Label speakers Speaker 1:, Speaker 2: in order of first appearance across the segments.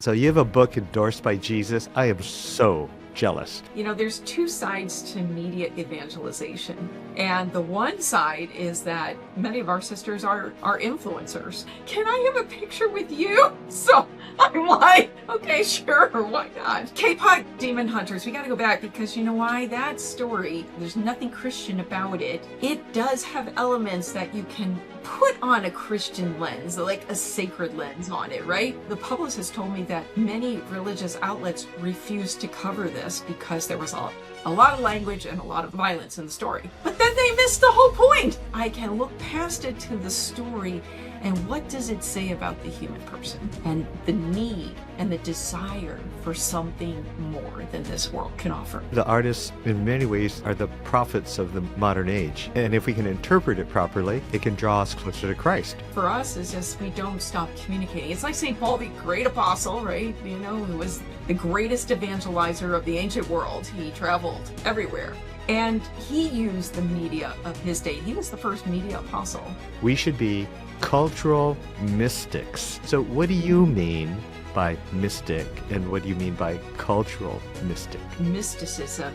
Speaker 1: So you have a book endorsed by Jesus. I am so jealous.
Speaker 2: You know, there's two sides to media evangelization. And the one side is that many of our sisters are influencers. Can I have a picture with you? So I'm like, okay, sure, why not? K-pop demon hunters, we got to go back because you know why? That story, there's nothing Christian about it. It does have elements that you can put on a Christian lens, like a sacred lens on it, right? The publicist told me that many religious outlets refused to cover this because there was a lot of language and a lot of violence in the story. But then they missed the whole point. I can look past it to the story and what does it say about the human person and the need and the desire for something more than this world can offer.
Speaker 1: The artists, in many ways, are the prophets of the modern age. And if we can interpret it properly, it can draw us closer to Christ.
Speaker 2: For us, it's just we don't stop communicating. It's like St. Paul, the great apostle, right? You know, who was the greatest evangelizer of the ancient world. He traveled everywhere. And he used the media of his day. He was the first media apostle.
Speaker 1: We should be cultural mystics. So what do you mean by mystic, and what do you mean by cultural mystic?
Speaker 2: Mysticism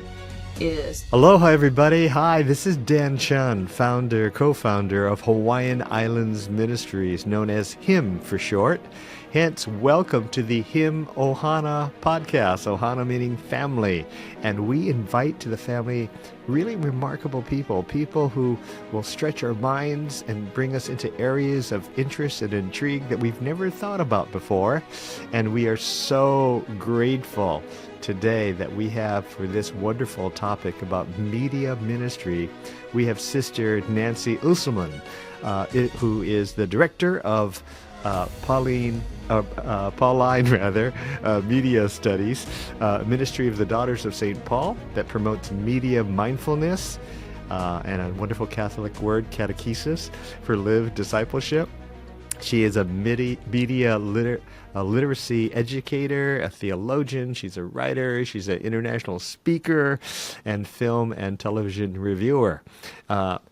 Speaker 2: is...
Speaker 1: Aloha, everybody. Hi, this is Dan Chun, co-founder of Hawaiian Islands Ministries, known as HIM for short. Hence, welcome to the HIM Ohana podcast, Ohana meaning family. And we invite to the family really remarkable people who will stretch our minds and bring us into areas of interest and intrigue that we've never thought about before. And we are so grateful today that we have for this wonderful topic about media ministry. We have Sister Nancy Usselmann, who is the director of Pauline Media Studies, Ministry of the Daughters of St. Paul, that promotes media mindfulness and a wonderful Catholic word, catechesis, for lived discipleship. She is a media literacy educator, a theologian. She's a writer. She's an international speaker and film and television reviewer.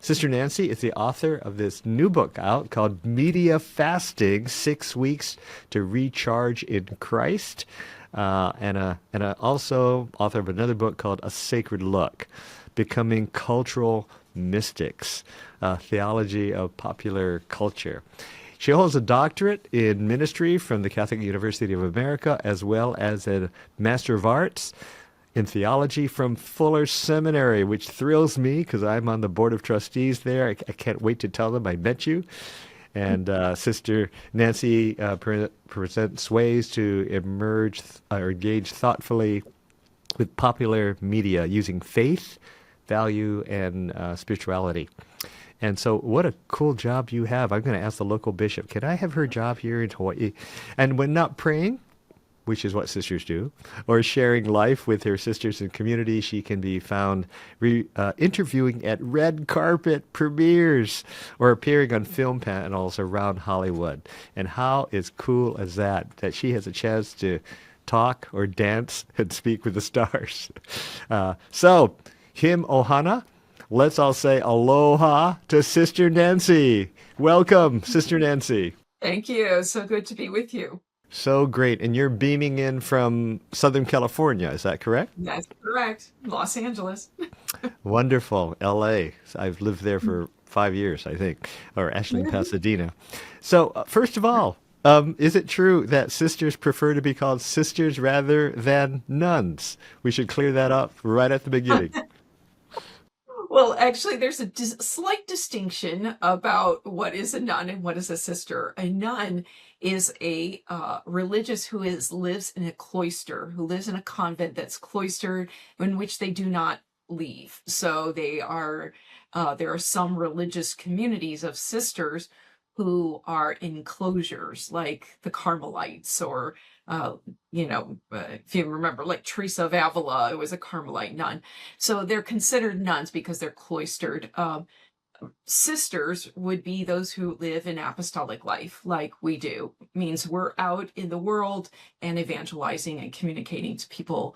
Speaker 1: Sister Nancy is the author of this new book out called Media Fasting, 6 Weeks to Recharge in Christ, and also author of another book called A Sacred Look, Becoming Cultural Mystics, Theology of Popular Culture. She holds a doctorate in ministry from the Catholic University of America, as well as a Master of Arts in theology from Fuller Seminary, which thrills me because I'm on the board of trustees there. I can't wait to tell them I met you. And Sister Nancy presents ways to engage thoughtfully with popular media using faith, value, and spirituality. And so what a cool job you have. I'm going to ask the local bishop, can I have her job here in Hawaii? And when not praying, which is what sisters do, or sharing life with her sisters in community, she can be found interviewing at red carpet premieres or appearing on film panels around Hollywood. And how is cool as that she has a chance to talk or dance and speak with the stars. So, Him Ohana. Let's all say aloha to Sister Nancy. Welcome, Sister Nancy.
Speaker 2: Thank you. So good to be with you.
Speaker 1: So great. And you're beaming in from Southern California, is that correct?
Speaker 2: That's correct. Los Angeles.
Speaker 1: Wonderful. LA. I've lived there for 5 years, I think, or actually in Pasadena. So first of all, is it true that sisters prefer to be called sisters rather than nuns? We should clear that up right at the beginning.
Speaker 2: Well, actually, there's a slight distinction about what is a nun and what is a sister. A nun is a religious who lives in a cloister, who lives in a convent that's cloistered, in which they do not leave. So there are some religious communities of sisters who are enclosures, like the Carmelites, or if you remember, like Teresa of Avila, it was a Carmelite nun. So they're considered nuns because they're cloistered. Sisters would be those who live an apostolic life like we do. It means we're out in the world and evangelizing and communicating to people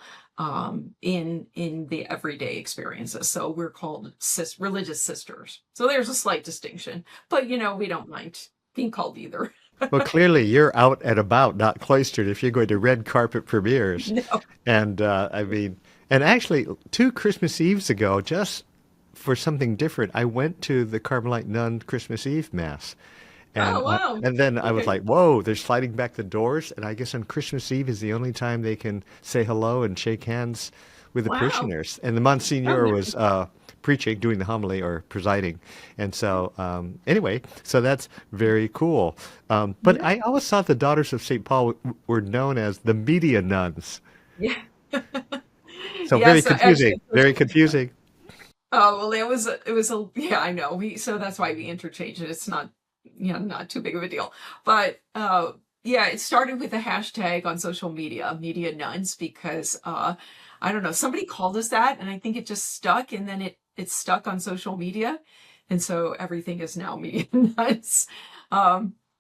Speaker 2: in the everyday experiences. So we're called religious sisters. So there's a slight distinction, but we don't mind being called either.
Speaker 1: Well, clearly you're out and about, not cloistered, if you're going to red carpet premieres.
Speaker 2: No.
Speaker 1: And I mean, and actually, 2 Christmas Eves ago, just for something different, I went to the Carmelite nun Christmas Eve Mass.
Speaker 2: Oh,
Speaker 1: And
Speaker 2: wow.
Speaker 1: and then I was
Speaker 2: Okay.
Speaker 1: like, whoa, they're sliding back the doors. And I guess on Christmas Eve is the only time they can say hello and shake hands with the
Speaker 2: Wow.
Speaker 1: parishioners. And the
Speaker 2: Oh,
Speaker 1: Monsignor was
Speaker 2: nice.
Speaker 1: preaching, doing the homily or presiding. And so, anyway, so that's very cool. But
Speaker 2: Yeah.
Speaker 1: I always thought the Daughters of St. Paul were known as the media nuns.
Speaker 2: Yeah.
Speaker 1: So very
Speaker 2: Yes, actually,
Speaker 1: confusing, very confusing.
Speaker 2: oh, well, it was a yeah, I know. So that's why we interchanged it. It's not, not too big of a deal. But yeah, it started with a hashtag on social media, media nuns, because I don't know, somebody called us that, and I think it just stuck, and then it stuck on social media, and so everything is now media nuns,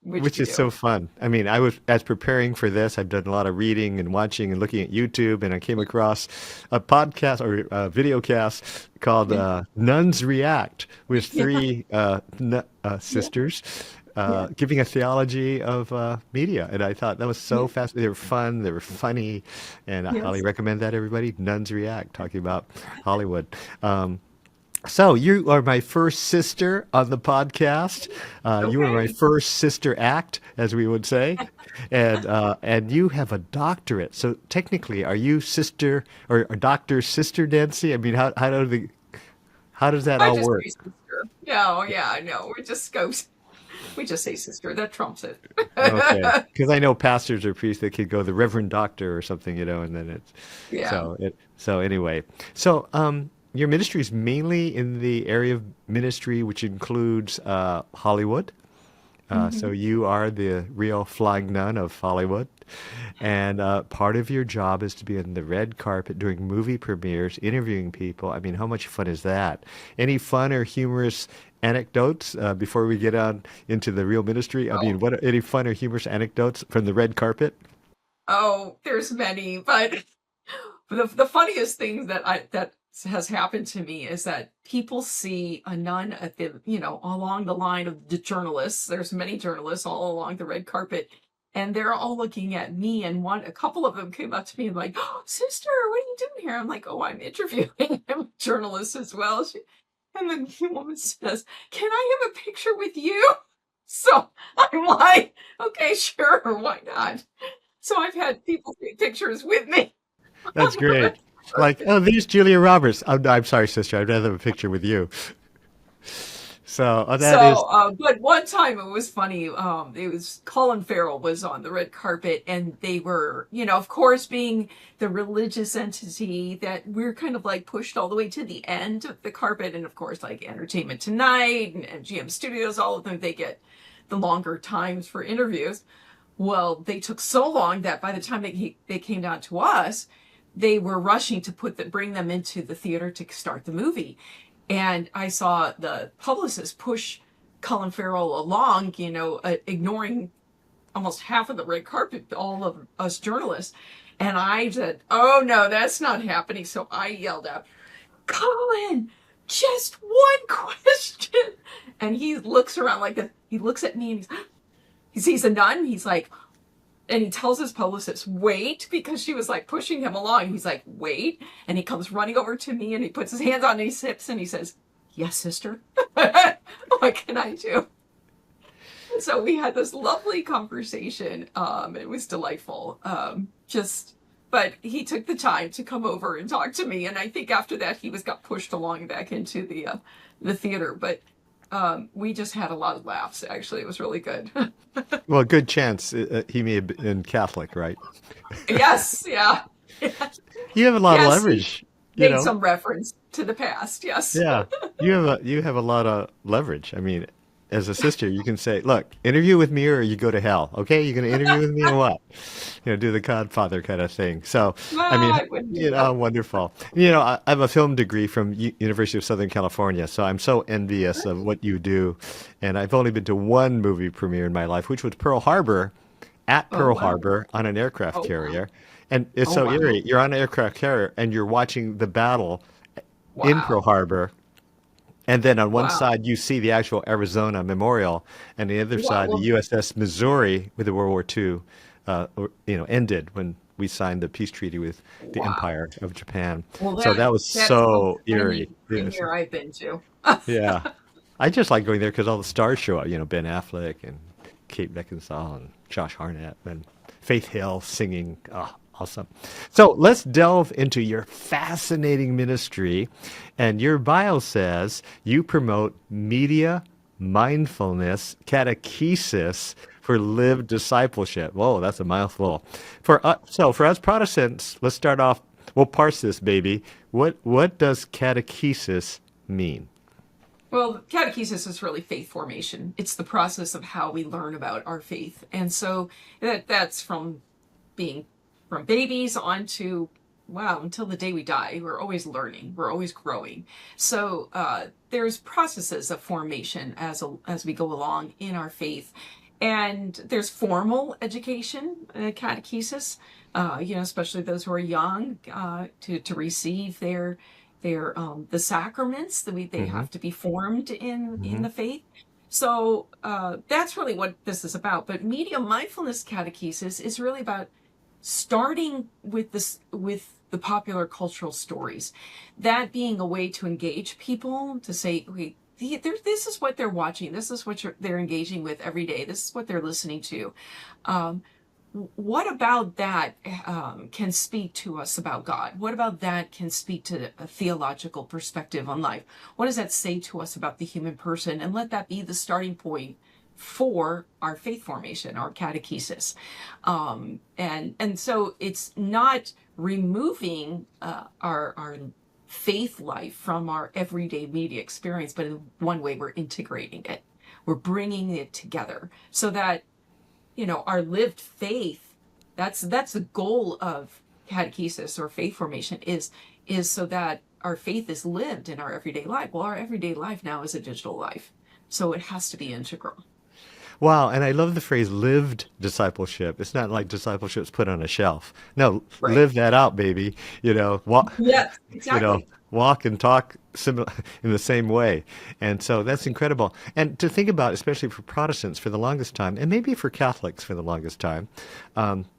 Speaker 2: which
Speaker 1: Which
Speaker 2: we
Speaker 1: is
Speaker 2: do.
Speaker 1: so fun. I mean, I was, as preparing for this, I've done a lot of reading and watching and looking at YouTube, and I came across a podcast or a video cast called
Speaker 2: Yeah,
Speaker 1: Nuns React with
Speaker 2: yeah,
Speaker 1: three
Speaker 2: yeah,
Speaker 1: sisters
Speaker 2: yeah,
Speaker 1: giving a theology of media. And I thought that was so
Speaker 2: yeah,
Speaker 1: fascinating. They were fun, they were funny, and I highly
Speaker 2: yes.
Speaker 1: recommend that, everybody. Nuns React, talking about Hollywood. So you are my first sister on the podcast. You are my
Speaker 2: Okay.
Speaker 1: first sister act, as we would say, and you have a doctorate. So technically, are you sister or Doctor Sister Nancy? I mean, how does that
Speaker 2: I
Speaker 1: all
Speaker 2: just
Speaker 1: work?
Speaker 2: say sister. No, yeah, no, we just say sister. That trumps it.
Speaker 1: Okay, because I know pastors or priests that could go the Reverend Doctor or something, and then it's
Speaker 2: Yeah.
Speaker 1: so anyway. So your ministry is mainly in the area of ministry, which includes Hollywood. So
Speaker 2: Hmm.
Speaker 1: you are the real flying nun of Hollywood, and part of your job is to be on the red carpet during movie premieres, interviewing people. I mean, how much fun is that? Any fun or humorous anecdotes before we get on into the real ministry? I
Speaker 2: Oh,
Speaker 1: mean, what are any fun or humorous anecdotes from the red carpet?
Speaker 2: oh, there's many, but the funniest thing that has happened to me is that people see a nun at the along the line of the journalists. There's many journalists all along the red carpet, and they're all looking at me. And a couple of them came up to me and like, "Oh, sister, what are you doing here?" I'm like, "Oh, I'm interviewing. I'm a journalist as well." And then the woman says, "Can I have a picture with you?" So I'm like, "Okay, sure, why not?" So I've had people take pictures with me
Speaker 1: That's
Speaker 2: on the red
Speaker 1: great. Like,
Speaker 2: carpet.
Speaker 1: oh, there's Julia Roberts. Oh, no, I'm sorry, sister. I'd rather have a picture with you. So that is,
Speaker 2: But one time it was funny. It was Colin Farrell was on the red carpet, and they were, of course, being the religious entity that we're kind of like pushed all the way to the end of the carpet, and of course, like Entertainment Tonight and GM Studios, all of them, they get the longer times for interviews. Well, they took so long that by the time they came down to us, they were rushing to bring them into the theater to start the movie. And I saw the publicist push Colin Farrell along, ignoring almost half of the red carpet, all of us journalists. And I said, "Oh no, that's not happening." So I yelled out, "Colin, just one question." And he looks around like that. He looks at me and he sees a nun. He's like, and he tells his publicist, "Wait," because she was like pushing him along. He's like, "Wait." And he comes running over to me and he puts his hands on his hips and he says, "Yes, sister." What can I do? So we had this lovely conversation. It was delightful. But he took the time to come over and talk to me. And I think after that, he got pushed along back into the theater. But we just had a lot of laughs. Actually, it was really good.
Speaker 1: well, good chance he may have been Catholic, right?
Speaker 2: Yes, yeah.
Speaker 1: You have a lot of
Speaker 2: Yes, he
Speaker 1: leverage, you
Speaker 2: made
Speaker 1: know?
Speaker 2: some reference to the past. Yes.
Speaker 1: Yeah. You have a lot of leverage. I mean, as a sister, you can say, "Look, interview with me or you go to hell." Okay? You're going to interview with me or what? Do the Godfather kind of thing. So, I
Speaker 2: Well,
Speaker 1: mean,
Speaker 2: I wouldn't do that.
Speaker 1: wonderful. I have a film degree from University of Southern California, so I'm so envious of what you do. And I've only been to one movie premiere in my life, which was Pearl Harbor, at
Speaker 2: Oh
Speaker 1: Pearl
Speaker 2: wow.
Speaker 1: Harbor on an aircraft
Speaker 2: Oh wow.
Speaker 1: carrier. And it's
Speaker 2: Oh
Speaker 1: so
Speaker 2: wow.
Speaker 1: eerie. You're on an aircraft carrier and you're watching the battle in Pearl
Speaker 2: Wow.
Speaker 1: Harbor, And then on one
Speaker 2: Wow.
Speaker 1: side, you see the actual Arizona Memorial, and the other
Speaker 2: Wow.
Speaker 1: side, the
Speaker 2: Well,
Speaker 1: USS Missouri, with the World War II, ended when we signed the peace treaty with the
Speaker 2: wow.
Speaker 1: Empire of Japan.
Speaker 2: Well,
Speaker 1: So that was
Speaker 2: that sounds
Speaker 1: so
Speaker 2: like
Speaker 1: eerie.
Speaker 2: any
Speaker 1: Yes.
Speaker 2: premiere I've been to.
Speaker 1: Yeah. I just like going there because all the stars show up. Ben Affleck and Kate Beckinsale and Josh Hartnett and Faith Hill singing. Oh, awesome. So let's delve into your fascinating ministry. And your bio says you promote media, mindfulness, catechesis for lived discipleship. Whoa, that's a mouthful. For us Protestants, let's start off. We'll parse this, baby. What does catechesis mean?
Speaker 2: Well, catechesis is really faith formation. It's the process of how we learn about our faith. And so that's from being from babies on to, wow, until the day we die. We're always learning. We're always growing. So there's processes of formation as we go along in our faith. And there's formal education, catechesis, especially those who are young, to receive the sacraments that they
Speaker 1: Hmm.
Speaker 2: have to be formed in
Speaker 1: Hmm.
Speaker 2: the faith. So that's really what this is about. But media mindfulness catechesis is really about starting with the popular cultural stories, that being a way to engage people, to say, okay, this is what they're watching, this is what they're engaging with every day, this is what they're listening to. um, what about that can speak to us about God? What about that can speak to a theological perspective on life? What does that say to us about the human person? And let that be the starting point for our faith formation, our catechesis. And so it's not removing our faith life from our everyday media experience, but in one way we're integrating it. We're bringing it together so that our lived faith, that's the goal of catechesis or faith formation, is so that our faith is lived in our everyday life. Well, our everyday life now is a digital life, so it has to be integral.
Speaker 1: Wow, and I love the phrase lived discipleship. It's not like discipleship's put on a shelf. No,
Speaker 2: Right.
Speaker 1: live that out, baby. Walk,
Speaker 2: Yes,
Speaker 1: you know,
Speaker 2: exactly.
Speaker 1: walk and talk similar in the same way. And so that's incredible. And to think about, especially for Protestants for the longest time, and maybe for Catholics for the longest time,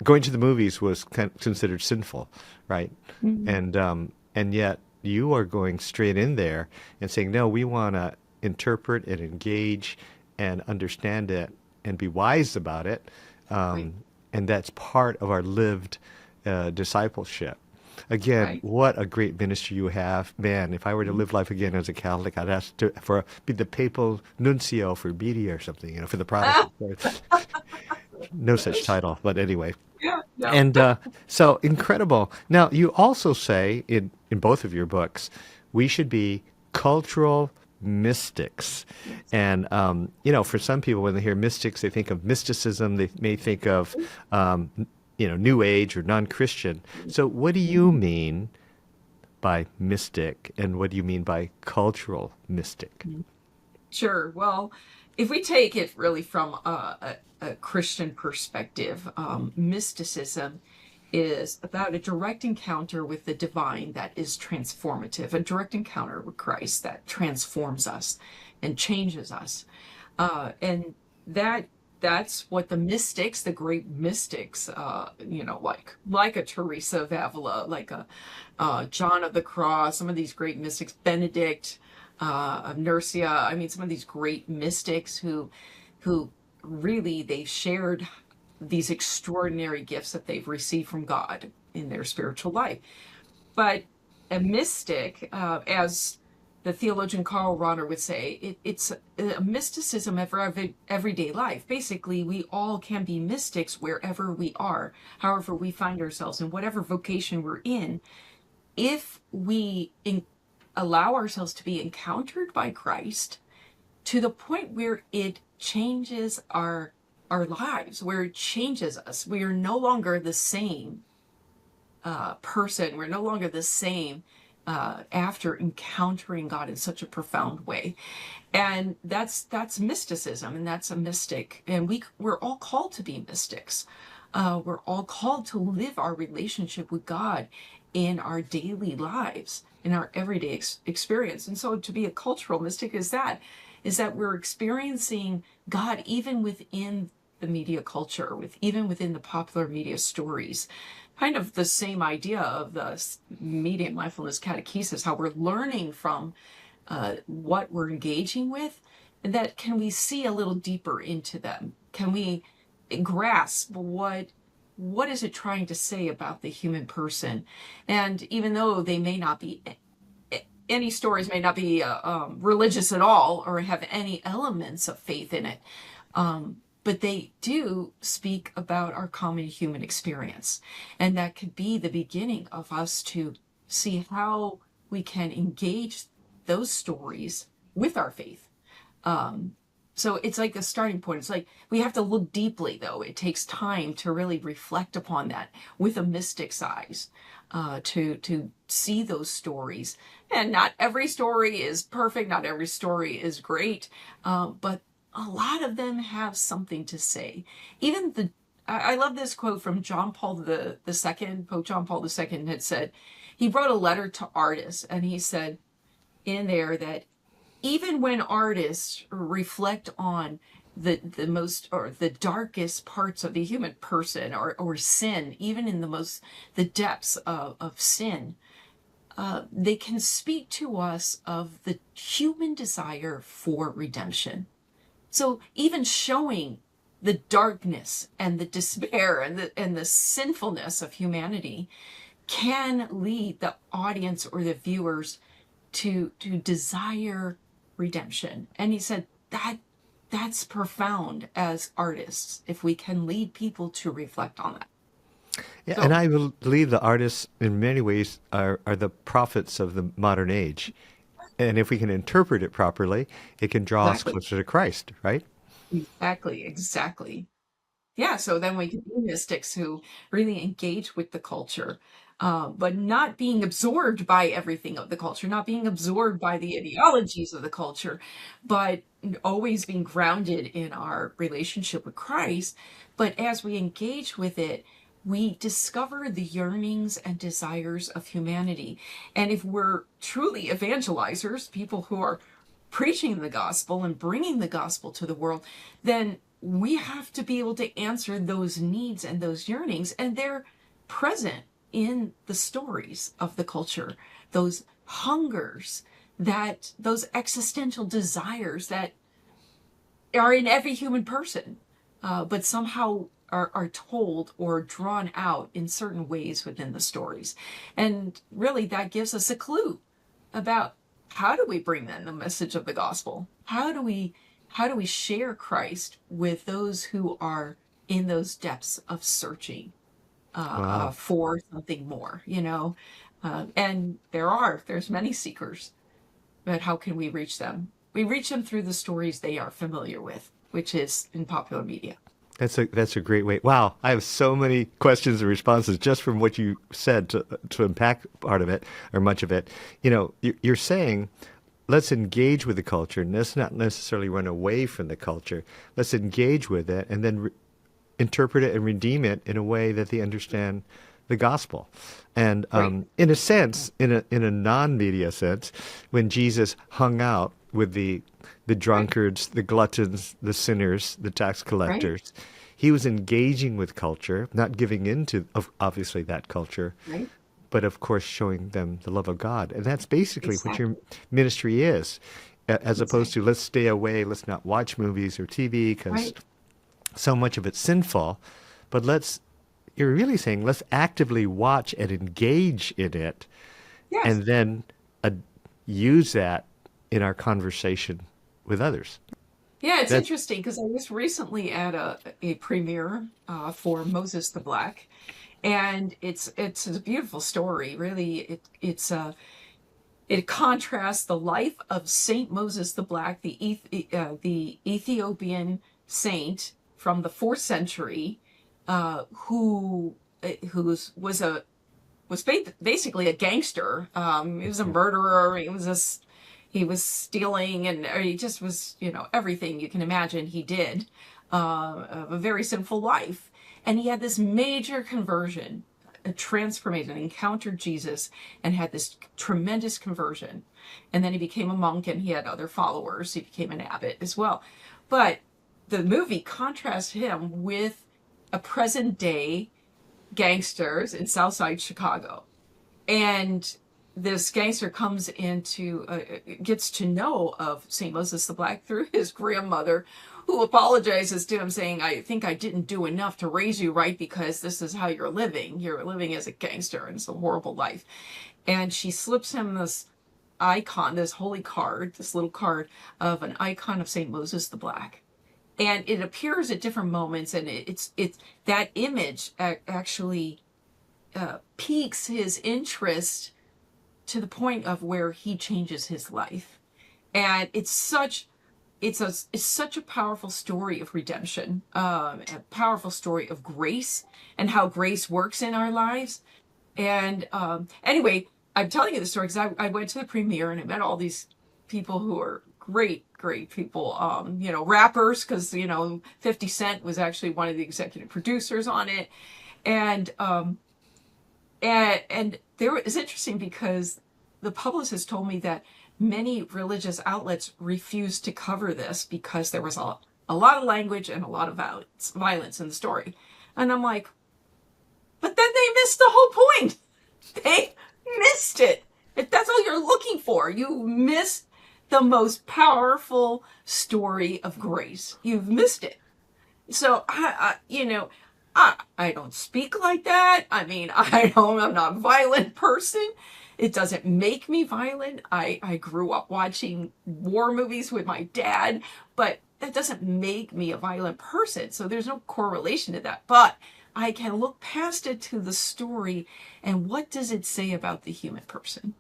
Speaker 1: going to the movies was considered sinful, right?
Speaker 2: Mhm.
Speaker 1: And yet you are going straight in there and saying, no, we want to interpret and engage and understand it and be wise about it.
Speaker 2: Right.
Speaker 1: And that's part of our lived discipleship. Again,
Speaker 2: Right.
Speaker 1: what a great ministry you have, man! If I were to
Speaker 2: Mhm.
Speaker 1: live life again as a Catholic, I'd ask to for be the papal nuncio for media or something, for the
Speaker 2: Ah,
Speaker 1: Protestants. No such title, but anyway.
Speaker 2: yeah, no.
Speaker 1: And so incredible. Now, you also say in both of your books, we should be cultural mystics.
Speaker 2: Yes.
Speaker 1: And, for some people, when they hear mystics, they think of mysticism. They may think of, New Age or non-Christian. So what do you
Speaker 2: Mhm.
Speaker 1: mean by mystic, and what do you mean by cultural mystic?
Speaker 2: Mhm. Sure. Well, if we take it really from a Christian perspective, mysticism is about a direct encounter with the divine that is transformative, a direct encounter with Christ that transforms us and changes us. And that that's what the mystics, the great mystics, like a Teresa of Avila, like a John of the Cross, some of these great mystics, Benedict of Nursia. I mean, some of these great mystics who really they've shared these extraordinary gifts that they've received from God in their spiritual life. But a mystic, as the theologian Karl Rahner would say, it's a mysticism of our everyday life. Basically, we all can be mystics wherever we are, however we find ourselves, in whatever vocation we're in, if we allow ourselves to be encountered by Christ to the point where it changes our lives, where it changes us. We are no longer the same person. We're no longer the same after encountering God in such a profound way. And that's mysticism, and that's a mystic. And we're all called to be mystics. We're all called to live our relationship with God in our daily lives, in our everyday experience. And so to be a cultural mystic is that we're experiencing God even within the media culture, even within the popular media stories. Kind of the same idea of the media mindfulness catechesis, how we're learning from what we're engaging with, and that can we see a little deeper into them? Can we grasp what is it trying to say about the human person? And even though they may not be, any stories may not be religious at all or have any elements of faith in it, but they do speak about our common human experience. And that could be the beginning of us to see how we can engage those stories with our faith. So it's like a starting point. It's like we have to look deeply, though. It takes time to really reflect upon that with a mystic's eyes, to see those stories. And not every story is perfect. Not every story is great. But a lot of them have something to say. Even I love this quote from John Paul the Second. Pope John Paul II had said, he wrote a letter to artists, and he said in there that even when artists reflect on the most or the darkest parts of the human person or sin, even in the depths of sin, they can speak to us of the human desire for redemption. So even showing the darkness and the despair and the sinfulness of humanity can lead the audience or the viewers to desire redemption. And he said that's profound as artists, if we can lead people to reflect on that.
Speaker 1: Yeah,
Speaker 2: So,
Speaker 1: and I believe the artists, in many ways, are the prophets of the modern age. And if we can interpret it properly, it can draw us
Speaker 2: exactly,
Speaker 1: closer to Christ, right?
Speaker 2: exactly. Yeah, so then we can be mystics who really engage with the culture, but not being absorbed by everything of the culture, not being absorbed by the ideologies of the culture, but always being grounded in our relationship with Christ. But as we engage with it, we discover the yearnings and desires of humanity. And if we're truly evangelizers, people who are preaching the gospel and bringing the gospel to the world, then we have to be able to answer those needs and those yearnings, and they're present in the stories of the culture, those hungers, those existential desires that are in every human person, but somehow are told or drawn out in certain ways within the stories. And really that gives us a clue about how do we bring then the message of the gospel? How do we share Christ with those who are in those depths of searching
Speaker 1: Wow.
Speaker 2: for something more, and there's many seekers, but how can we reach them? We reach them through the stories they are familiar with, which is in popular media.
Speaker 1: That's a great way. Wow, I have so many questions and responses just from what you said to unpack part of it or much of it. You're saying let's engage with the culture, and let's not necessarily run away from the culture. Let's engage with it and then interpret it and redeem it in a way that they understand the gospel. And
Speaker 2: Right,
Speaker 1: in a sense, in a non-media sense, when Jesus hung out with the
Speaker 2: right,
Speaker 1: drunkards, the gluttons, the sinners, the tax
Speaker 2: right,
Speaker 1: collectors, he was engaging with culture, not giving in to obviously that culture,
Speaker 2: right,
Speaker 1: but of course showing them the love of God. And that's basically what your
Speaker 2: exactly,
Speaker 1: ministry is, as opposed to
Speaker 2: exactly,
Speaker 1: let's stay away, let's not watch movies or TV because
Speaker 2: right,
Speaker 1: so much of it's sinful. But you're really saying let's actively watch and engage in it
Speaker 2: yes.
Speaker 1: and then uh, use that in our conversation with others.
Speaker 2: Yeah, it's
Speaker 1: That,
Speaker 2: interesting because I was recently at a premiere for Moses the Black, and it's a beautiful story. Really, it contrasts the life of Saint Moses the Black, the Ethiopian saint from the fourth century, who was basically a gangster. He was a murderer. He was stealing, and or he just was, everything you can imagine he did. A very sinful life, and he had this major conversion a transformation, encountered Jesus and had this tremendous conversion. And then he became a monk and he had other followers. He became an abbot as well. But the movie contrasts him with a present day gangsters in Southside Chicago. And this gangster comes into, gets to know of St. Moses the Black through his grandmother, who apologizes to him saying, I think I didn't do enough to raise you right because this is how you're living. You're living as a gangster and it's a horrible life. And she slips him this icon, this holy card, this little card of an icon of St. Moses the Black. And it appears at different moments, and it's that image actually piques his interest to the point of where he changes his life. And it's such a powerful story of redemption, a powerful story of grace and how grace works in our lives. And anyway, I'm telling you the story because I went to the premiere and I met all these people who are great people, rappers, because, 50 Cent was actually one of the executive producers on it. And it's interesting because the publicist told me that many religious outlets refused to cover this because there was a lot of language and a lot of violence in the story. And I'm like, but then they missed the whole point. They missed it. If that's all you're looking for, you missed the most powerful story of grace. You've missed it. So I don't speak like that. I mean, I'm not a violent person. It doesn't make me violent. I grew up watching war movies with my dad, but that doesn't make me a violent person. So there's no correlation to that. But I can look past it to the story and what does it say about the human person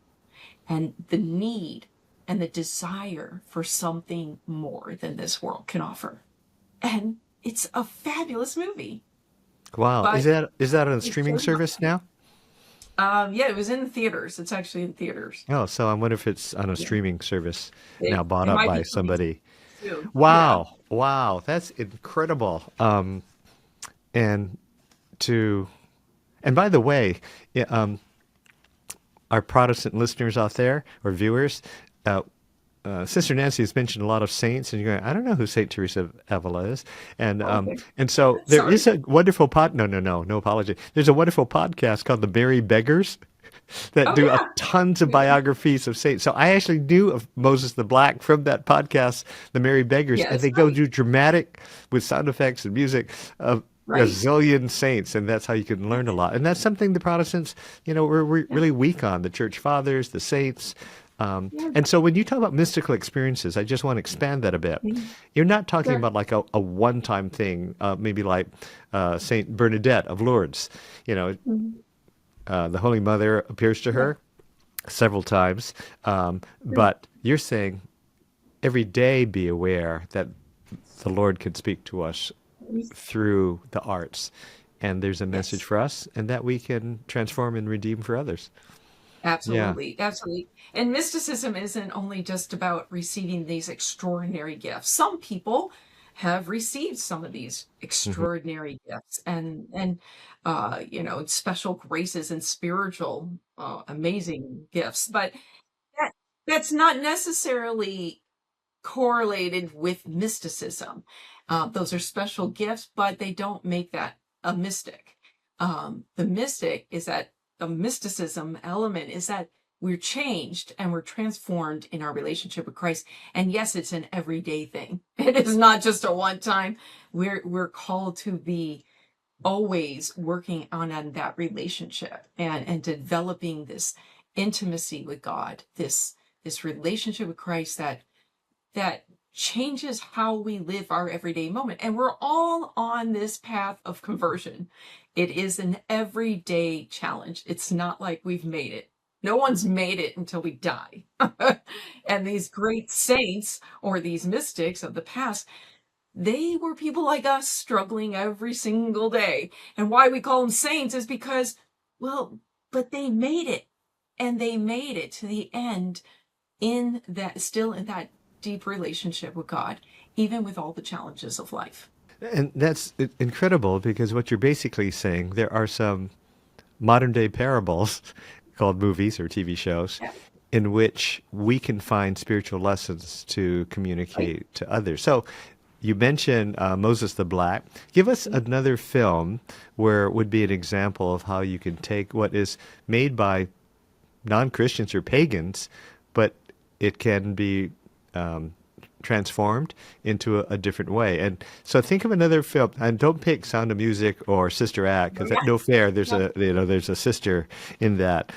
Speaker 2: and the need and the desire for something more than this world can offer. And it's a fabulous movie.
Speaker 1: Wow.
Speaker 2: But
Speaker 1: Is that on a streaming service now?
Speaker 2: Yeah, it was in the theaters. It's actually in theaters.
Speaker 1: Oh, so I wonder if it's on a
Speaker 2: Yeah.
Speaker 1: streaming service now
Speaker 2: It
Speaker 1: bought up
Speaker 2: might
Speaker 1: by
Speaker 2: be coming
Speaker 1: somebody.
Speaker 2: soon. Yeah.
Speaker 1: Wow. Wow. That's incredible. And to, and by the way, yeah, our Protestant listeners out there or viewers, Sister Nancy has mentioned a lot of saints, and you're going, I don't know who Saint Teresa of Avila is,
Speaker 2: Okay.
Speaker 1: and so there
Speaker 2: Sorry.
Speaker 1: is a wonderful no apology. There's a wonderful podcast called The Merry Beggars that
Speaker 2: Oh
Speaker 1: do
Speaker 2: yeah.
Speaker 1: tons of biographies of saints. So I actually knew of Moses the Black from that podcast, The Merry Beggars,
Speaker 2: Yeah,
Speaker 1: and
Speaker 2: it's
Speaker 1: they go
Speaker 2: nice.
Speaker 1: do dramatic with sound effects and music of a
Speaker 2: Right.
Speaker 1: zillion saints, and that's how you can learn a lot. And that's something the Protestants, we're
Speaker 2: Yeah.
Speaker 1: really weak on, the church fathers, the saints.
Speaker 2: Yeah.
Speaker 1: And so when you talk about mystical experiences, I just want to expand that a bit.
Speaker 2: Mhm.
Speaker 1: You're not talking
Speaker 2: Sure.
Speaker 1: about like a one-time thing, maybe like Saint Bernadette of Lourdes. You know,
Speaker 2: Mhm.
Speaker 1: the Holy Mother appears to
Speaker 2: Yeah.
Speaker 1: her several times,
Speaker 2: Sure.
Speaker 1: but you're saying every day be aware that the Lord can speak to us through the arts, and there's a message
Speaker 2: Yes.
Speaker 1: for us, and that we can transform and redeem for others. Yeah.
Speaker 2: Absolutely, absolutely. And mysticism isn't only just about receiving these extraordinary gifts. Some people have received some of these
Speaker 1: Hmm.
Speaker 2: extraordinary gifts and special graces and spiritual amazing gifts, but that that's not necessarily correlated with mysticism. Those are special gifts, but they don't make that a mystic. The mystic is that the mysticism element is that we're changed and we're transformed in our relationship with Christ. And yes, it's an everyday thing. It is not just a one time. We're called to be always working on that relationship and developing this intimacy with God, this relationship with Christ that changes how we live our everyday moment. And we're all on this path of conversion. It is an everyday challenge. It's not like we've made it. No one's made it until we die. And these great saints or these mystics of the past, they were people like us struggling every single day. And why we call them saints is because, well, but they made it. And they made it to the end still in that deep relationship with God, even with all the challenges of life.
Speaker 1: And that's incredible because what you're basically saying, there are some modern day parables called movies or TV shows
Speaker 2: Yeah.
Speaker 1: in which we can find spiritual lessons to
Speaker 2: Right.
Speaker 1: communicate to others. So you mentioned Moses the Black. Give us another film where would be an example of how you can take what is made by non-Christians or pagans, but it can be um, transformed into a different way. And so think of another film, and don't pick Sound of Music or Sister Act
Speaker 2: Oh,
Speaker 1: because
Speaker 2: yeah.
Speaker 1: at no fair there's
Speaker 2: Yeah.
Speaker 1: there's a sister in that.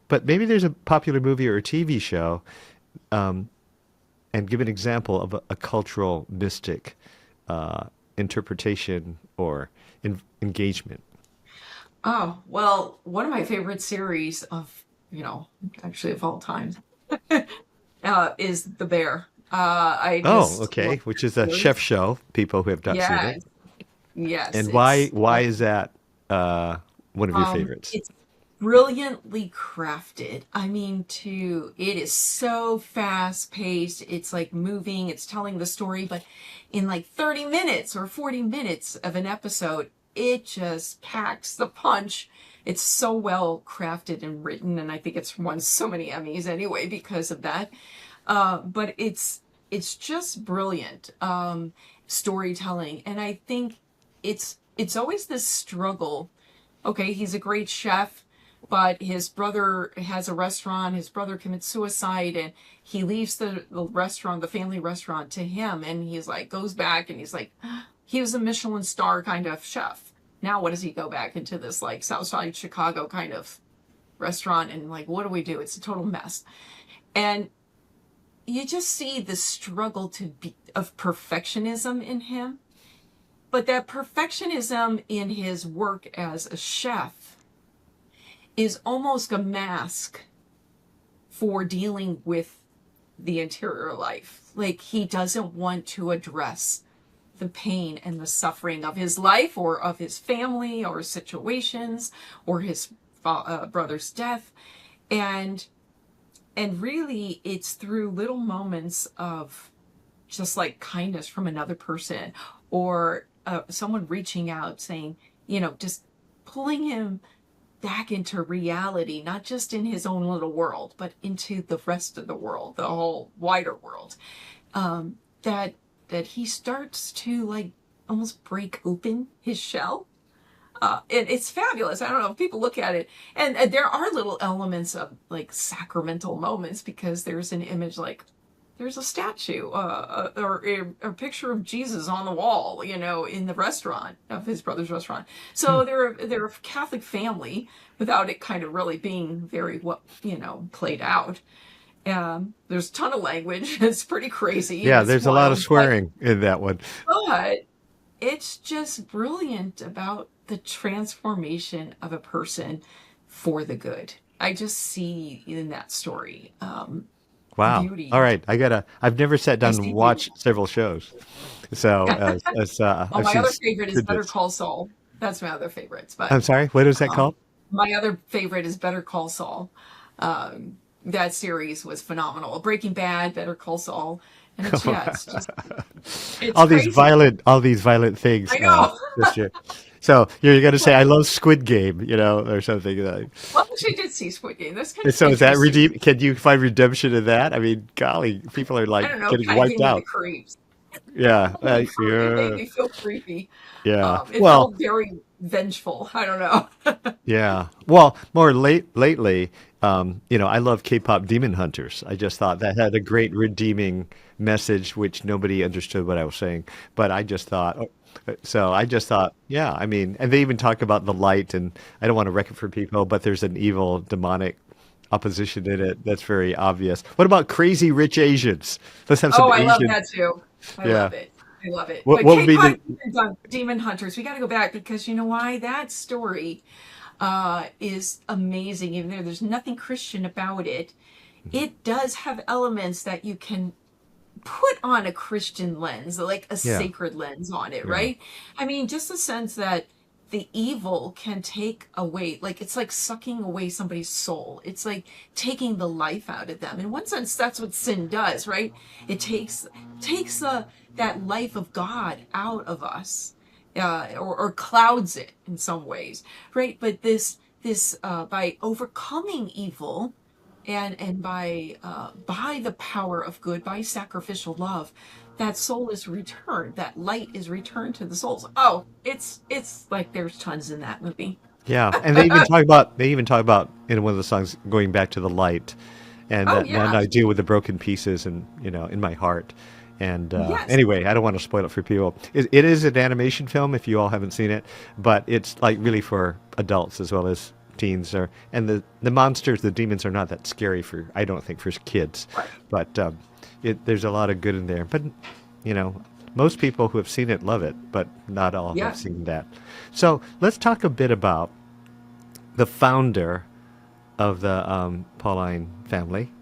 Speaker 1: But maybe there's a popular movie or a TV show, and give an example of a cultural mystic interpretation or engagement.
Speaker 2: Oh, well, one of my favorite series of, actually of all time, is The Bear. I
Speaker 1: Oh,
Speaker 2: just love
Speaker 1: okay, which is
Speaker 2: that
Speaker 1: a chef
Speaker 2: series.
Speaker 1: show. People who have not seen it.
Speaker 2: Yes, yes,
Speaker 1: And why
Speaker 2: it's
Speaker 1: why is that one of your favorites?
Speaker 2: it's brilliantly crafted. I mean, it is so fast paced. It's like moving, it's telling the story, but in like 30 minutes or 40 minutes of an episode, it just packs the punch. It's so well crafted and written, and I think it's won so many Emmys anyway because of that. But it's just brilliant storytelling, and I think it's always this struggle. Okay, he's a great chef, but his brother has a restaurant. His brother commits suicide, and he leaves the restaurant, the family restaurant, to him. And he's like, goes back, and he's like, he was a Michelin star kind of chef. Now, what does he go back into this like Southside Chicago kind of restaurant? And like, what do we do? It's a total mess. And you just see the struggle of perfectionism in him, but that perfectionism in his work as a chef is almost a mask for dealing with the interior life. Like he doesn't want to address the pain and the suffering of his life or of his family or situations or his brother's death. And really it's through little moments of just like kindness from another person or someone reaching out saying, just pulling him back into reality, not just in his own little world, but into the rest of the world, the whole wider world. That he starts to like almost break open his shell. It's fabulous. I don't know if people look at it, and there are little elements of like sacramental moments because there's an image like there's a statue or a picture of Jesus on the wall, in the restaurant of his brother's restaurant.
Speaker 1: Hmm.
Speaker 2: So they're a Catholic family without it kind of really being very played out. There's a ton of language. It's pretty crazy and
Speaker 1: Yeah,
Speaker 2: it's
Speaker 1: there's a lot of
Speaker 2: wild,
Speaker 1: swearing in that one.
Speaker 2: but it's just brilliant about the transformation of a person for the good. I just see in that story
Speaker 1: Wow. All
Speaker 2: beauty.
Speaker 1: right, I've never sat
Speaker 2: I
Speaker 1: down and
Speaker 2: see beauty.
Speaker 1: watched several shows, so
Speaker 2: Well,
Speaker 1: I've
Speaker 2: my
Speaker 1: seen
Speaker 2: other favorite is Better
Speaker 1: tidbits.
Speaker 2: Call Saul. That's my other favorites. But
Speaker 1: I'm sorry. What is that
Speaker 2: um,
Speaker 1: called?
Speaker 2: my other favorite is Better Call Saul. That series was phenomenal. Breaking Bad, Better Call Saul, and it's crazy.
Speaker 1: All these violent things
Speaker 2: I know.
Speaker 1: this year. So you're going to say I love Squid Game, or something.
Speaker 2: Well, she did see Squid Game. That's kind
Speaker 1: And
Speaker 2: of
Speaker 1: so is that
Speaker 2: interesting.
Speaker 1: redeem? Can you find redemption in that? I mean, golly, people are
Speaker 2: I
Speaker 1: like
Speaker 2: don't know.
Speaker 1: getting
Speaker 2: Kind of gave
Speaker 1: wiped
Speaker 2: me the
Speaker 1: out.
Speaker 2: creeps.
Speaker 1: Yeah,
Speaker 2: It made
Speaker 1: yeah,
Speaker 2: me feel creepy.
Speaker 1: yeah.
Speaker 2: It
Speaker 1: Well,
Speaker 2: felt very vengeful. I don't know.
Speaker 1: yeah. Well, more lately, I love K-pop Demon Hunters. I just thought that had a great redeeming message, which nobody understood what I was saying. But I just thought, yeah. I mean, and they even talk about the light, and I don't want to wreck it for people, but there's an evil, demonic opposition in it that's very obvious. What about Crazy Rich Asians? Let's have some
Speaker 2: Oh, I love
Speaker 1: Asian.
Speaker 2: that too. I
Speaker 1: Yeah.
Speaker 2: love it. I love it.
Speaker 1: What
Speaker 2: But
Speaker 1: what would be the?
Speaker 2: K-pop Demon Hunters, we got to go back because you know why? That story is amazing. Even though there's nothing Christian about it, it does have elements that you can put on a Christian lens, like a
Speaker 1: Yeah,
Speaker 2: sacred lens on it,
Speaker 1: yeah.
Speaker 2: right? I mean, just the sense that the evil can take away, like it's like sucking away somebody's soul. It's like taking the life out of them. In one sense, that's what sin does, right? It takes that life of God out of us, or clouds it in some ways, right? But this by overcoming evil, and by the power of good, by sacrificial love, that soul is returned, that light is returned to the souls. Oh, it's like there's tons in that movie.
Speaker 1: Yeah, and they even talk about in one of the songs going back to the light, and
Speaker 2: Oh
Speaker 1: that
Speaker 2: yeah.
Speaker 1: I deal with the broken pieces and in my heart. And
Speaker 2: Yes.
Speaker 1: anyway, I don't want to spoil it for people. It is an animation film if you all haven't seen it, but it's like really for adults as well as teens. And the monsters, the demons are not that scary for I don't think for kids,
Speaker 2: Right.
Speaker 1: but there's a lot of good in there. But you know, most people who have seen it love it, but not all have
Speaker 2: Yes.
Speaker 1: seen that. So let's talk a bit about the founder of the Pauline family.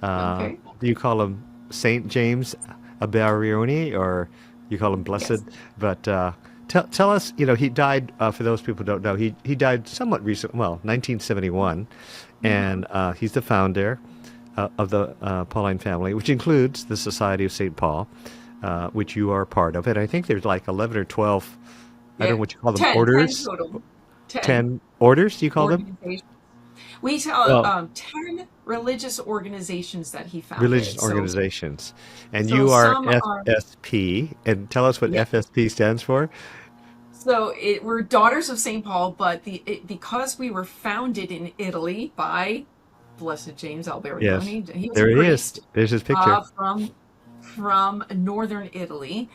Speaker 2: Okay.
Speaker 1: Do you call him Saint James Abarioni, or you call him Blessed?
Speaker 2: Yes.
Speaker 1: But tell us, he died, for those people who don't know, he died somewhat recent, well, 1971,
Speaker 2: Hmm.
Speaker 1: and he's the founder of the Pauline family, which includes the Society of St. Paul, which you are part of. And I think there's like 11 or 12, I don't
Speaker 2: Yeah.
Speaker 1: know what you call them,
Speaker 2: 10
Speaker 1: orders?
Speaker 2: total. 10
Speaker 1: 10 orders, you call them?
Speaker 2: organizations. We tell
Speaker 1: Well,
Speaker 2: 10 religious organizations that he
Speaker 1: religious
Speaker 2: founded.
Speaker 1: organizations. And
Speaker 2: So
Speaker 1: you are
Speaker 2: some are,
Speaker 1: FSP. And tell us what
Speaker 2: yeah.
Speaker 1: FSP stands for.
Speaker 2: We're daughters of St. Paul, but because we were founded in Italy by Blessed James
Speaker 1: Yes.
Speaker 2: Alberione. He was a
Speaker 1: There he is.
Speaker 2: priest
Speaker 1: There's his picture.
Speaker 2: from northern Italy.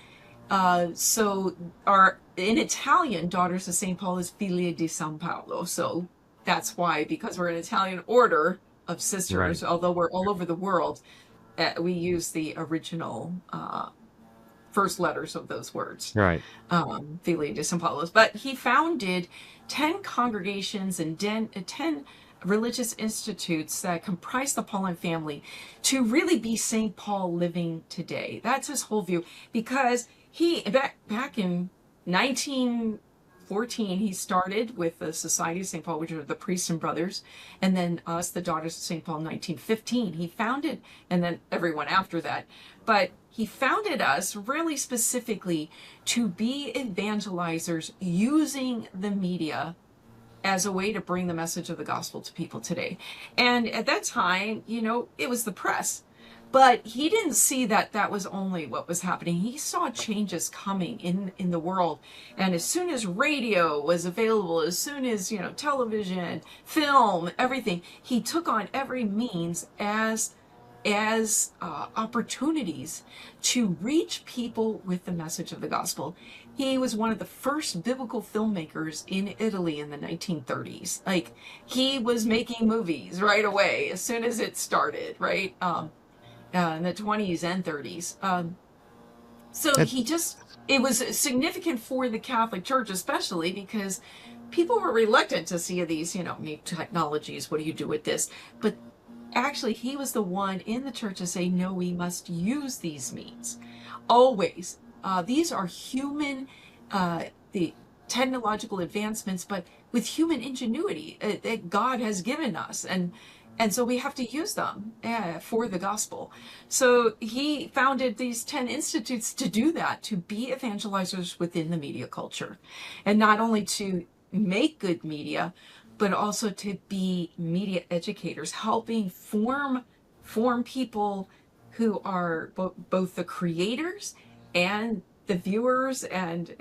Speaker 2: So our in Italian, daughters of St. Paul is Figlie di San Paolo. So that's why, because we're an Italian order of
Speaker 1: Right.
Speaker 2: sisters, although we're all over the world, we use the original first letters of those words,
Speaker 1: Right.
Speaker 2: Figlie di San Paolo. But he founded 10 congregations and 10 religious institutes that comprise the Pauline family to really be St. Paul living today. That's his whole view. Because he, back in 1914, he started with the Society of St. Paul, which are the priests and brothers, and then us, the daughters of St. Paul, in 1915. He founded, and then everyone after that. But he founded us really specifically to be evangelizers using the media as a way to bring the message of the gospel to people today. And at that time, it was the press. But he didn't see that that was only what was happening. He saw changes coming in the world. And as soon as radio was available, as soon as, television, film, everything, he took on every means as opportunities to reach people with the message of the gospel. He was one of the first biblical filmmakers in Italy in the 1930s. Like, he was making movies right away as soon as it started, right? In the 20s and 30s. So
Speaker 1: That,
Speaker 2: it was significant for the Catholic Church, especially because people were reluctant to see these, new technologies. What do you do with this? But actually, he was the one in the church to say, no, we must use these means. Always. These are human, the technological advancements, but with human ingenuity that God has given us. And so we have to use them for the gospel. So he founded these 10 institutes to do that, to be evangelizers within the media culture. And not only to make good media, but also to be media educators, helping form people who are both the creators and the viewers and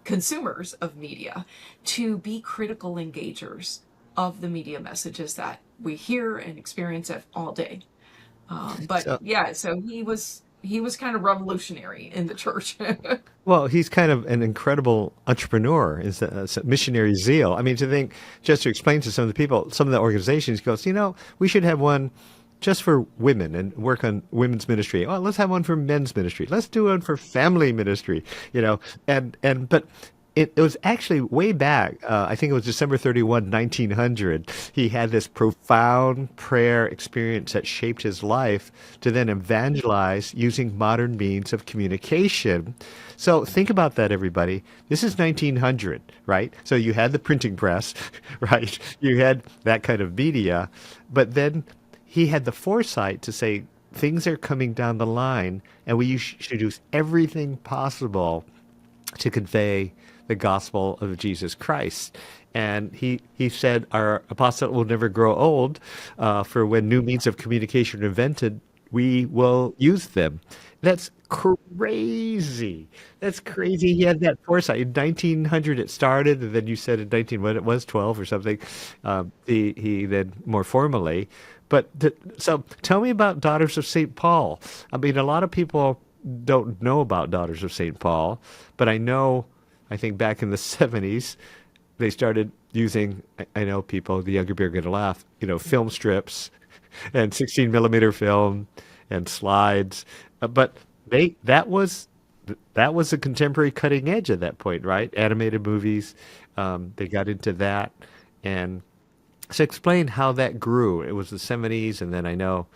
Speaker 2: consumers of media, to be critical engagers of the media messages that we hear and experience all day. But
Speaker 1: so,
Speaker 2: yeah, so he was kind of revolutionary in the church.
Speaker 1: well, he's kind of an incredible entrepreneur, is a missionary zeal. I mean, to think, just to explain to some of the people, some of the organizations, he goes, we should have one just for women and work on women's ministry. Oh, let's have one for men's ministry. Let's do one for family ministry, but it was actually way back. I think it was December 31, 1900. He had this profound prayer experience that shaped his life to then evangelize using modern means of communication. So think about that, everybody. This is 1900, right? So you had the printing press, right? You had that kind of media, but then he had the foresight to say things are coming down the line, and we should do everything possible to convey the gospel of Jesus Christ. And he said our apostolate will never grow old, for when new means of communication are invented, we will use them. That's crazy. That's crazy. He had that foresight. In 1900 it started, and then you said in 19, when it was 12 or something, he then more formally. So tell me about Daughters of St. Paul. I mean, a lot of people don't know about Daughters of St. Paul, but I think back in the 70s, they started using, I know people, the younger people are going to laugh, film strips and 16 millimeter film and slides. But they that was a contemporary cutting edge at that point, right? Animated movies, they got into that. And so explain how that grew. It was the 70s, and then I know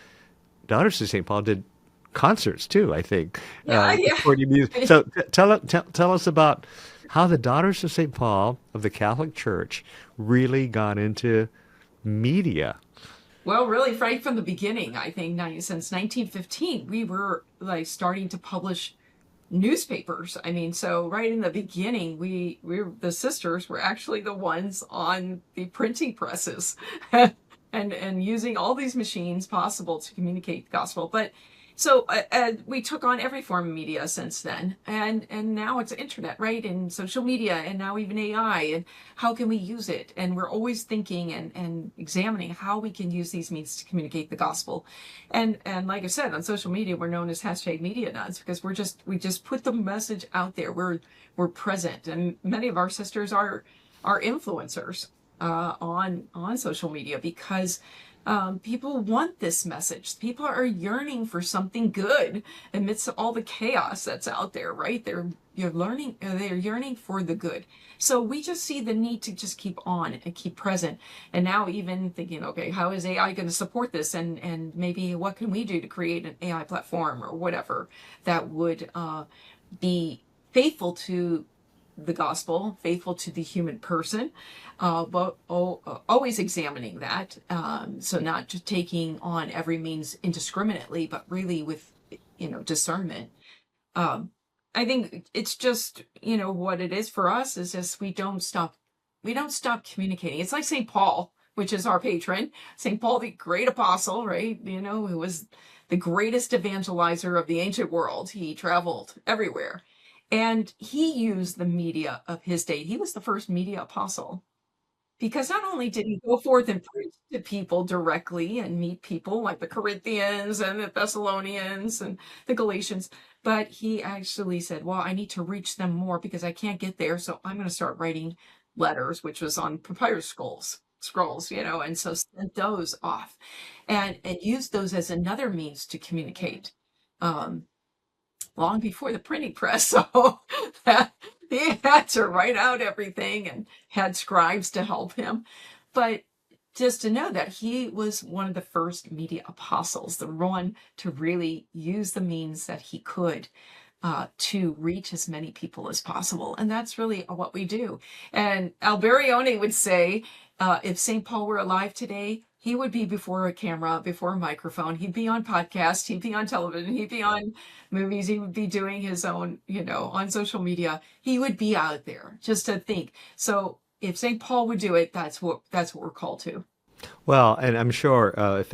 Speaker 1: Daughters of St. Paul did concerts too, I think,
Speaker 2: Yeah,
Speaker 1: recording music.
Speaker 2: yeah.
Speaker 1: So tell us about how the Daughters of St. Paul of the Catholic Church really got into media.
Speaker 2: Well, really, right from the beginning, I think since 1915, we were like starting to publish newspapers. I mean, so right in the beginning, the sisters were actually the ones on the printing presses, and using all these machines possible to communicate the gospel. But so we took on every form of media since then, and now it's internet, right, and social media, and now even AI, and how can we use it? And we're always thinking and examining how we can use these means to communicate the gospel. And like I said, on social media, we're known as #MediaNuts because we just put the message out there. We're present, and many of our sisters are influencers on social media because people want this message. People are yearning for something good amidst all the chaos that's out there, right? They're yearning for the good. So we just see the need to just keep on and keep present. And now even thinking, okay, how is AI going to support this? And maybe what can we do to create an AI platform or whatever that would be faithful to the gospel, faithful to the human person, but always examining that. So not just taking on every means indiscriminately, but really with, discernment. Um, I think it's just, what it is for us is just we don't stop communicating. It's like St. Paul, which is our patron, St. Paul, the great apostle, right? Who was the greatest evangelizer of the ancient world. He traveled everywhere. And he used the media of his day. He was the first media apostle because not only did he go forth and preach to people directly and meet people like the Corinthians and the Thessalonians and the Galatians, but he actually said, well, I need to reach them more because I can't get there. So I'm going to start writing letters, which was on papyrus scrolls, and so sent those off and used those as another means to communicate. Long before the printing press, so he had to write out everything and had scribes to help him. But just to know that he was one of the first media apostles, the one to really use the means that he could to reach as many people as possible. And that's really what we do. And Alberione would say, if St. Paul were alive today, he would be before a camera, before a microphone. He'd be on podcasts. He'd be on television. He'd be on movies. He would be doing his own, on social media. He would be out there, just to think. So if St. Paul would do it, that's what we're called to.
Speaker 1: Well, and I'm sure if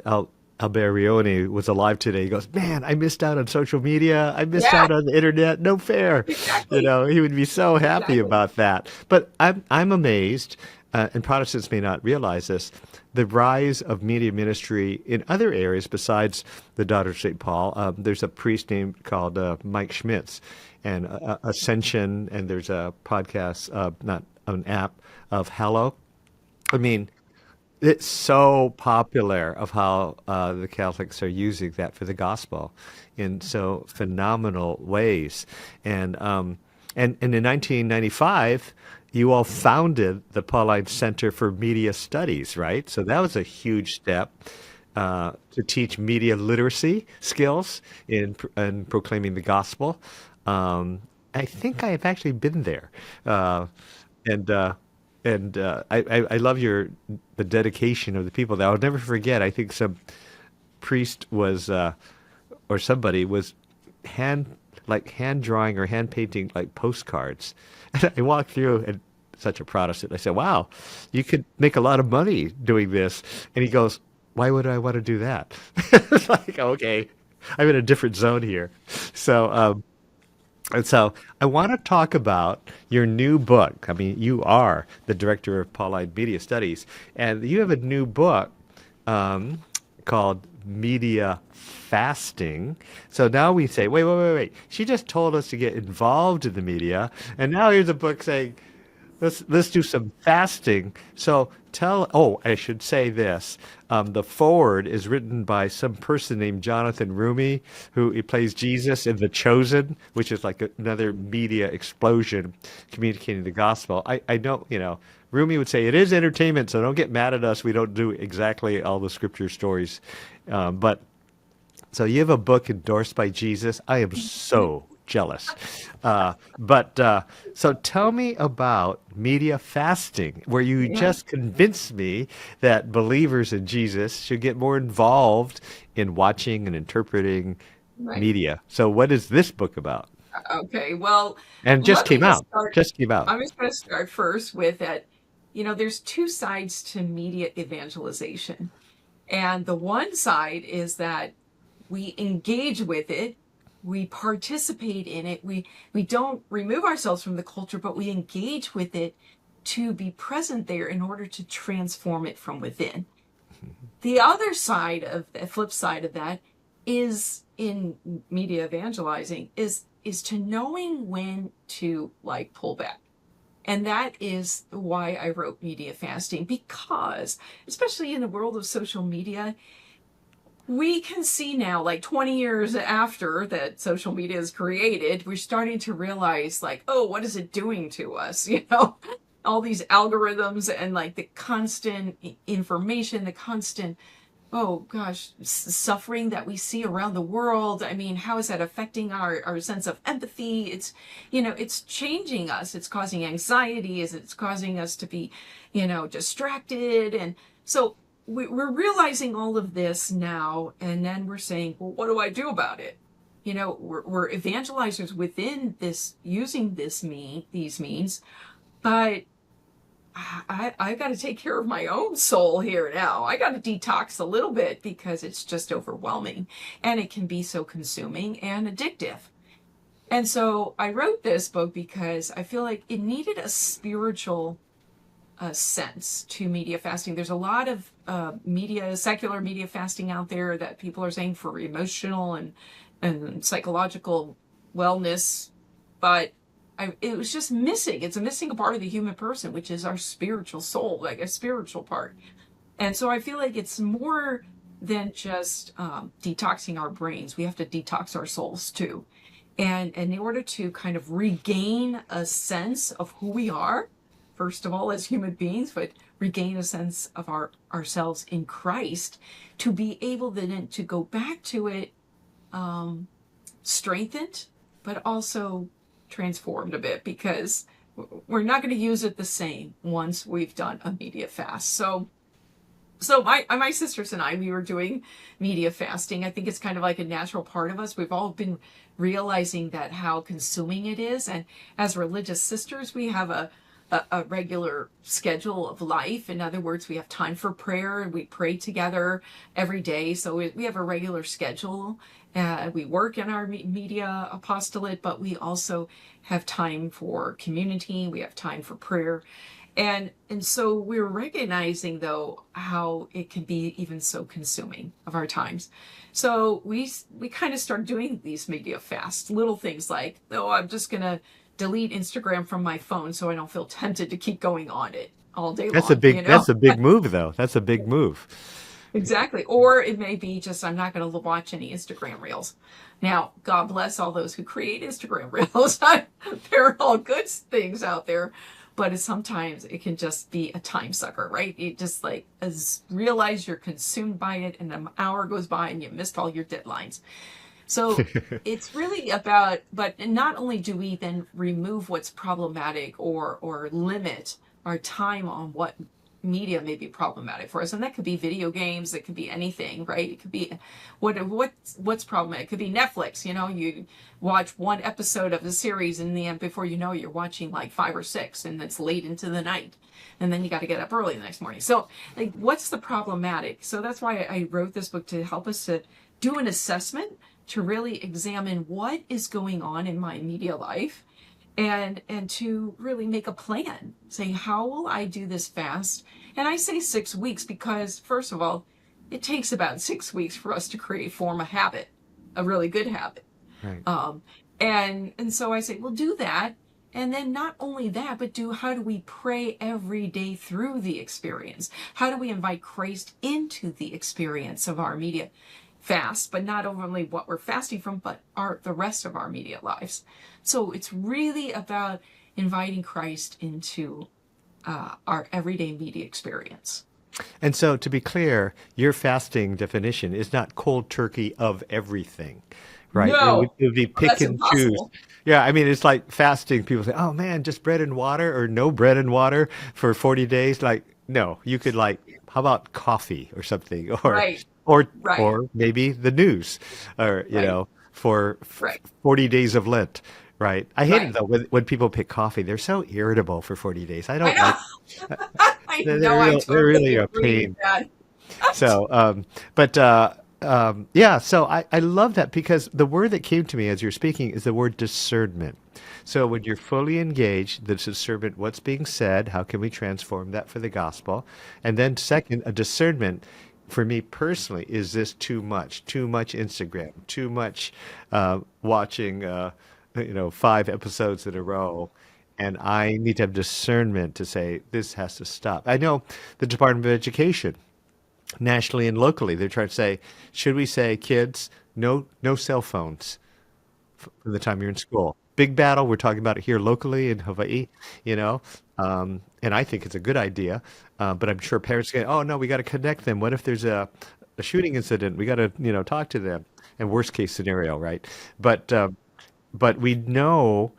Speaker 1: Alberione was alive today, he goes, man, I missed out on social media. I missed
Speaker 2: Yeah,
Speaker 1: out on the internet. No fair.
Speaker 2: exactly.
Speaker 1: He would be so happy
Speaker 2: Exactly.
Speaker 1: about that. But I'm amazed, and Protestants may not realize this, the rise of media ministry in other areas besides the Daughters of St. Paul. There's a priest named called Mike Schmitz, and Ascension, and there's a podcast, not an app, of Hallow. I mean, it's so popular of how the Catholics are using that for the gospel in so phenomenal ways. And in 1995, you all founded the Pauline Center for Media Studies, right? So that was a huge step to teach media literacy skills in proclaiming the gospel. I think I have actually been there, and I love the dedication of the people there. I'll never forget. I think some priest was or somebody was hand hand drawing or hand painting like postcards. And I walked through, and such a Protestant. I said, wow, you could make a lot of money doing this. And he goes, why would I want to do that? It's like, okay, I'm in a different zone here. So, and so I want to talk about your new book. I mean, you are the director of Pauline Media Studies, and you have a new book called Media Fasting. So now we say, wait. She just told us to get involved in the media, and now here's a book saying, let's do some fasting. So I should say this. The foreword is written by some person named Jonathan Rumi, who he plays Jesus in The Chosen, which is like another media explosion communicating the gospel. I know, Rumi would say it is entertainment, so don't get mad at us. We don't do exactly all the scripture stories. But so you have a book endorsed by Jesus. I am so jealous. So tell me about media fasting, where you
Speaker 2: Yeah,
Speaker 1: just convinced me that believers in Jesus should get more involved in watching and interpreting
Speaker 2: right.
Speaker 1: media. So what is this book about?
Speaker 2: Okay. Well,
Speaker 1: And it just
Speaker 2: let me
Speaker 1: came
Speaker 2: just
Speaker 1: out.
Speaker 2: start.
Speaker 1: Just came out.
Speaker 2: I'm just going to start first with that. There's two sides to media evangelization. And the one side is that we engage with it, we participate in it, we don't remove ourselves from the culture, but we engage with it to be present there in order to transform it from within. The other side of the flip side of that is in media evangelizing is to knowing when to like pull back. And that is why I wrote Media Fasting, because especially in the world of social media, we can see now, like 20 years after that social media is created, we're starting to realize, like, oh, what is it doing to us? All these algorithms and like the constant information, the constant, oh gosh, suffering that we see around the world. I mean, how is that affecting our sense of empathy? It's changing us. It's causing anxiety. It's causing us to be, distracted. And so we're realizing all of this now, and then we're saying, well, what do I do about it? We're evangelizers within this, using these means, but I've got to take care of my own soul here now. I got to detox a little bit because it's just overwhelming and it can be so consuming and addictive. And so I wrote this book because I feel like it needed a spiritual sense to media fasting. There's a lot of secular media fasting out there that people are saying for emotional and psychological wellness, but it was just missing. It's a missing part of the human person, which is our spiritual soul, like a spiritual part. And so I feel like it's more than just detoxing our brains. We have to detox our souls too. And in order to kind of regain a sense of who we are, first of all, as human beings, but regain a sense of ourselves in Christ, to be able then to go back to it strengthened, but also transformed a bit, because we're not going to use it the same once we've done a media fast. So my sisters and I, we were doing media fasting. I think it's kind of like a natural part of us. We've all been realizing that how consuming it is. And as religious sisters, we have a regular schedule of life. In other words, we have time for prayer. We pray together every day. So we have a regular schedule. We work in our media apostolate, but we also have time for community. We have time for prayer. And so we're recognizing, though, how it can be even so consuming of our times. So we kind of start doing these media fasts, little things like, oh, I'm just going to delete Instagram from my phone so I don't feel tempted to keep going on it all day
Speaker 1: That's a
Speaker 2: long,
Speaker 1: big that's a big move though. That's a big move.
Speaker 2: Exactly. Or it may be just, I'm not going to watch any Instagram reels. Now, God bless all those who create Instagram reels. There are all good things out there, but sometimes it can just be a time sucker, right? You just realize you're consumed by it, and an hour goes by and you missed all your deadlines. So it's really about, but not only do we then remove what's problematic or limit our time on what media may be problematic for us, and that could be video games, it could be anything, right? It could be what's problematic. It could be Netflix. You watch one episode of a series, and the end, before you know, you're watching like 5 or 6, and it's late into the night, and then you got to get up early the next morning. So, like, what's the problematic? So that's why I wrote this book, to help us to do an assessment, to really examine what is going on in my media life, and to really make a plan, saying, how will I do this fast? And I say 6 weeks because, first of all, it takes about 6 weeks for us to form a habit, a really good habit.
Speaker 1: Right.
Speaker 2: And so I say, well, do that. And then not only that, but how do we pray every day through the experience? How do we invite Christ into the experience of our media fast, but not only what we're fasting from, but the rest of our media lives? So it's really about inviting Christ into our everyday media experience.
Speaker 1: And so, to be clear, your fasting definition is not cold turkey of everything, right?
Speaker 2: No,
Speaker 1: it would be pick
Speaker 2: that's
Speaker 1: and choose.
Speaker 2: impossible.
Speaker 1: Yeah, I mean, it's like fasting. People say, "Oh man, just bread and water," or "No bread and water for 40 days." Like, no, you could, like, how about coffee or something,
Speaker 2: Right,
Speaker 1: or
Speaker 2: right,
Speaker 1: maybe the news, or
Speaker 2: right,
Speaker 1: for
Speaker 2: right,
Speaker 1: 40 days of Lent. Right. I hate it
Speaker 2: right.
Speaker 1: though when people pick coffee. They're so irritable for 40 days. I
Speaker 2: I
Speaker 1: don't like.
Speaker 2: know. I
Speaker 1: They're
Speaker 2: know. I
Speaker 1: they're really
Speaker 2: totally
Speaker 1: a
Speaker 2: agree with
Speaker 1: pain.
Speaker 2: that.
Speaker 1: So, but yeah, so I love that, because the word that came to me as you're speaking is the word discernment. So when you're fully engaged, the discernment, what's being said, how can we transform that for the gospel? And then second, a discernment for me personally, is this too much? Too much Instagram, too much watching, 5 episodes in a row. And I need to have discernment to say, this has to stop. I know the Department of Education, nationally and locally, they're trying to say, should we say, kids, no cell phones for the time you're in school? Big battle. We're talking about it here locally in Hawaii, you know, and I think it's a good idea. But I'm sure parents say, oh no, we got to connect them. What if there's a shooting incident? We got to, talk to them. And worst case scenario, right? But we know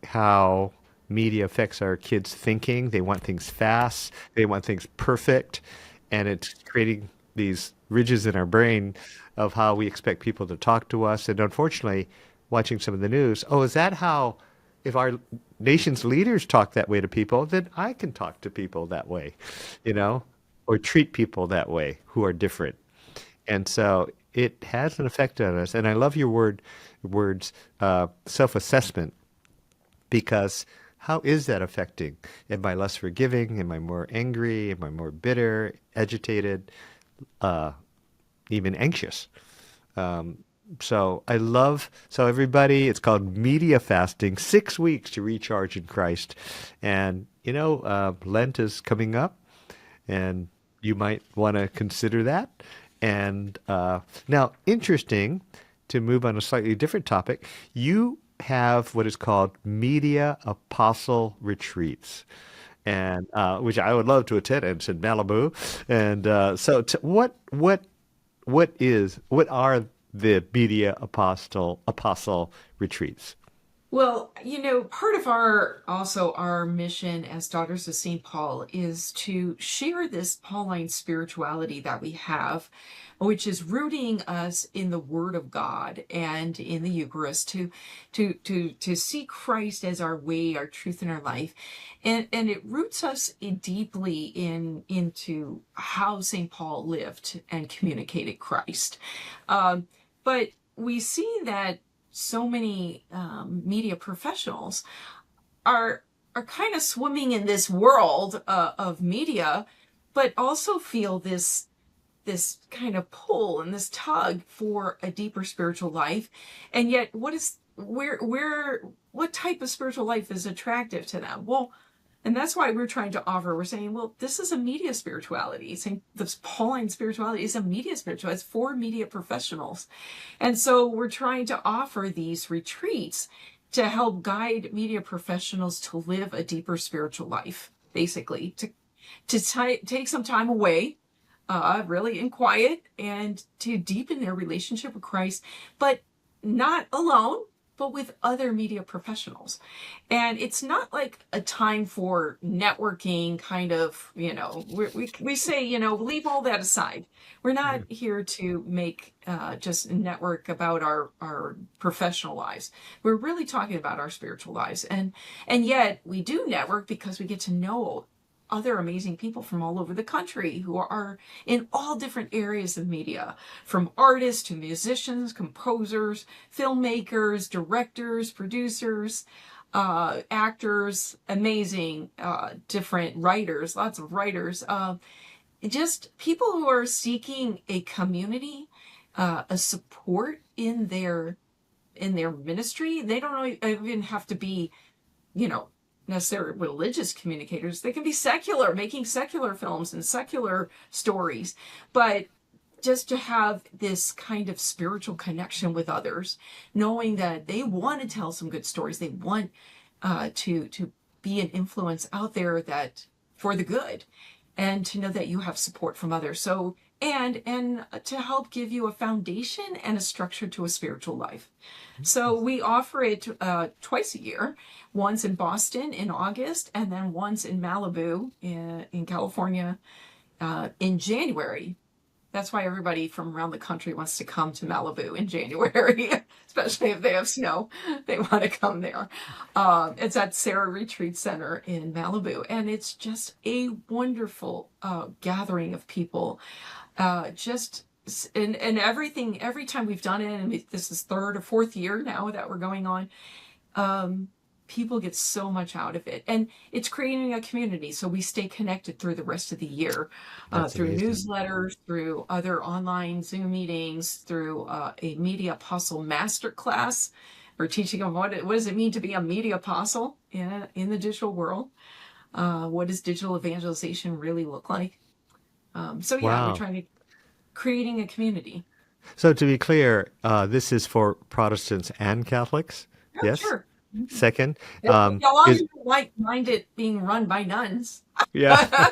Speaker 1: how media affects our kids' thinking. They want things fast. They want things perfect, and it's creating these ridges in our brain of how we expect people to talk to us. And unfortunately, watching some of the news, oh, is that how? If our nation's leaders talk that way to people, then I can talk to people that way, or treat people that way who are different. And so it has an effect on us. And I love your words, self-assessment, because how is that affecting? Am I less forgiving? Am I more angry? Am I more bitter, agitated, even anxious? So everybody, it's called media fasting, 6 weeks to recharge in Christ. And, Lent is coming up, and you might want to consider that. And now, interesting, to move on a slightly different topic, you have what is called media apostle retreats, and which I would love to attend. And it's in Malibu. And what are the media apostle retreats?
Speaker 2: Well, part of our mission as Daughters of St. Paul is to share this Pauline spirituality that we have, which is rooting us in the Word of God and in the Eucharist, to see Christ as our way, our truth, and our life. And it roots us deeply into how St. Paul lived and communicated Christ. But we see that so many media professionals are kind of swimming in this world of media, but also feel this kind of pull and this tug for a deeper spiritual life. And yet, what type of spiritual life is attractive to them? Well, and that's why we're trying to offer, we're saying, well, this is a media spirituality. Saying this Pauline spirituality is a media spirituality. It's for media professionals. And so we're trying to offer these retreats to help guide media professionals to live a deeper spiritual life, basically, to take some time away, really in quiet, and to deepen their relationship with Christ, but not alone. but with other media professionals. And it's not like a time for networking kind of, we say, leave all that aside. We're not here to make just network about our professional lives. We're really talking about our spiritual lives. And yet we do network because we get to know other amazing people from all over the country who are in all different areas of media, from artists to musicians, composers, filmmakers, directors, producers, actors, amazing, different writers, lots of writers, just people who are seeking a community, a support in their ministry. They don't even have to be, necessarily religious communicators. They can be secular, making secular films and secular stories, but just to have this kind of spiritual connection with others, knowing that they want to tell some good stories. They want to be an influence out there that for the good, and to know that you have support from others. So and to help give you a foundation and a structure to a spiritual life. So we offer it twice a year, once in Boston in August, and then once in Malibu in California in January. That's why everybody from around the country wants to come to Malibu in January, especially if they have snow. They want to come there. It's at Sarah Retreat Center in Malibu, and it's just a wonderful gathering of people. And everything, every time we've done it, and this is third or fourth year now that we're going on, people get so much out of it, and it's creating a community. So we stay connected through the rest of the year, through
Speaker 1: amazing.
Speaker 2: newsletters, through other online Zoom meetings, through a media apostle masterclass. We're teaching them what does it mean to be a media apostle in the digital world. What does digital evangelization really look like? So yeah, we're
Speaker 1: Wow.
Speaker 2: trying to creating a community.
Speaker 1: So to be clear, this is for Protestants and Catholics.
Speaker 2: Yeah,
Speaker 1: Yes.
Speaker 2: sure.
Speaker 1: Second,
Speaker 2: As long as
Speaker 1: is
Speaker 2: you don't mind it being run by nuns.
Speaker 1: yeah.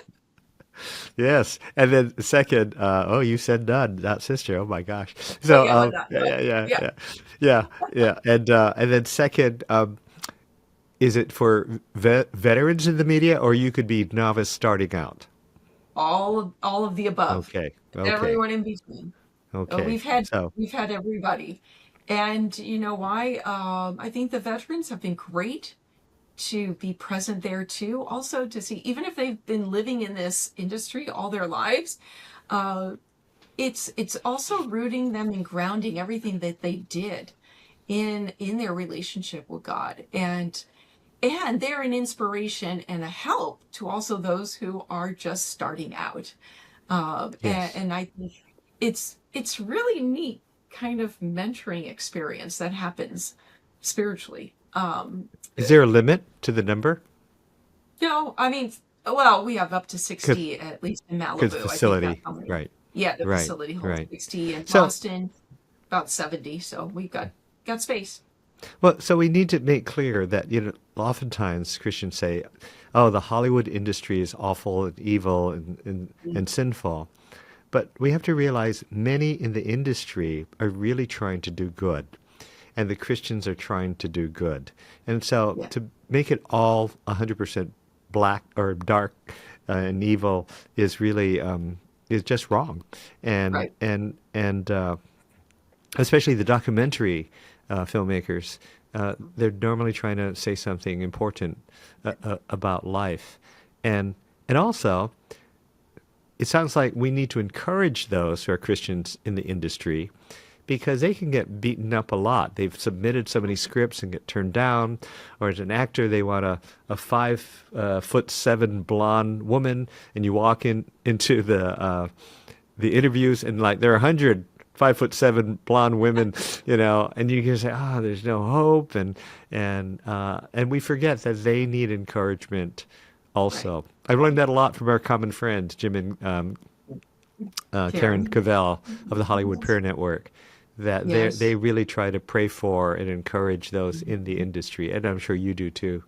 Speaker 1: Yes. And then second, oh, you said none, not sister. Oh my gosh.
Speaker 2: Oh
Speaker 1: So,
Speaker 2: yeah, but not,
Speaker 1: yeah,
Speaker 2: but
Speaker 1: yeah, yeah,
Speaker 2: yeah,
Speaker 1: yeah, yeah, yeah. And then second, is it for veterans in the media, or you could be novice starting out?
Speaker 2: all of the above,
Speaker 1: Okay. Okay.
Speaker 2: everyone in between.
Speaker 1: Okay. So,
Speaker 2: We've had everybody, and you know why? I think the veterans have been great to be present there too. Also to see, even if they've been living in this industry all their lives, uh, it's also rooting them and grounding everything that they did in their relationship with God, and they're an inspiration and a help to also those who are just starting out.
Speaker 1: yes.
Speaker 2: And I think it's really neat kind of mentoring experience that happens spiritually.
Speaker 1: Is there a limit to the number?
Speaker 2: I mean, well, we have up to
Speaker 1: Because
Speaker 2: 60 at least in
Speaker 1: because
Speaker 2: Malibu. I think that's
Speaker 1: facility.
Speaker 2: how many.
Speaker 1: Right.
Speaker 2: Yeah, the
Speaker 1: Right.
Speaker 2: facility holds
Speaker 1: Right.
Speaker 2: 60. In
Speaker 1: So,
Speaker 2: Boston, about 70. So we've got space.
Speaker 1: well, so we need to make clear that, oftentimes Christians say, oh, the Hollywood industry is awful and evil and sinful. But we have to realize many in the industry are really trying to do good, and the Christians are trying to do good. And so
Speaker 2: Yeah,
Speaker 1: to make it all 100% black or dark and evil is really is just wrong. And
Speaker 2: right.
Speaker 1: especially the documentary filmmakers, they're normally trying to say something important about life, and also it sounds like we need to encourage those who are Christians in the industry because they can get beaten up a lot. They've submitted so many scripts and get turned down, or as an actor, they want a 5'7" blonde woman, and you walk into the interviews and like there are 100 5'7" blonde women, and you can say, there's no hope, and we forget that they need encouragement
Speaker 2: Right.
Speaker 1: also. I've learned that a lot from our common friends, Jim and Karen
Speaker 2: Karen.
Speaker 1: Cavell of the Hollywood
Speaker 2: Yes.
Speaker 1: Prayer Network, that
Speaker 2: Yes.
Speaker 1: they really try to pray for and encourage those in the industry, and I'm sure you do too.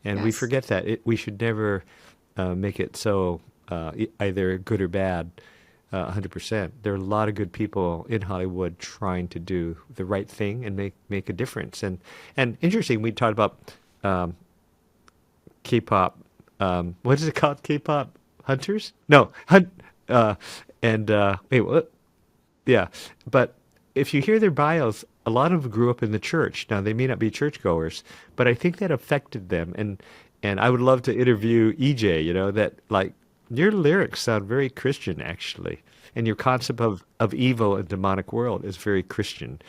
Speaker 1: And we
Speaker 2: Yes.
Speaker 1: forget that we should never make it so either good or bad. 100%. There are a lot of good people in Hollywood trying to do the right thing and make a difference. And interesting, we talked about um, K-pop. What is it called? K-pop hunters? No, uh, and wait, what? Yeah, but if you hear their bios, a lot of them grew up in the church. Now they may not be churchgoers, but I think that affected them. And I would love to interview EJ. That like your lyrics sound very Christian actually, and your concept of evil and demonic world is very Christian.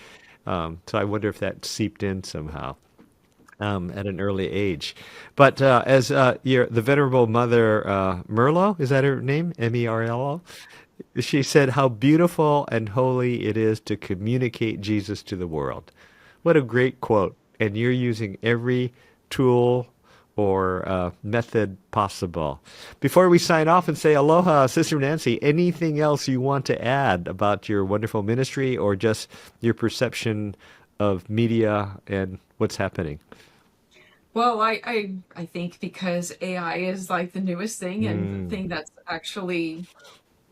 Speaker 1: So I wonder if that seeped in somehow at an early age. But as the venerable mother Merlo, is that her name? Merlo? She said, "How beautiful and holy it is to communicate Jesus to the world." What a great quote. And you're using every tool or method possible. Before we sign off and say aloha, Sister Nancy, anything else you want to add about your wonderful ministry or just your perception of media and what's happening?
Speaker 2: Well, I think because AI is like the newest thing and the thing that's actually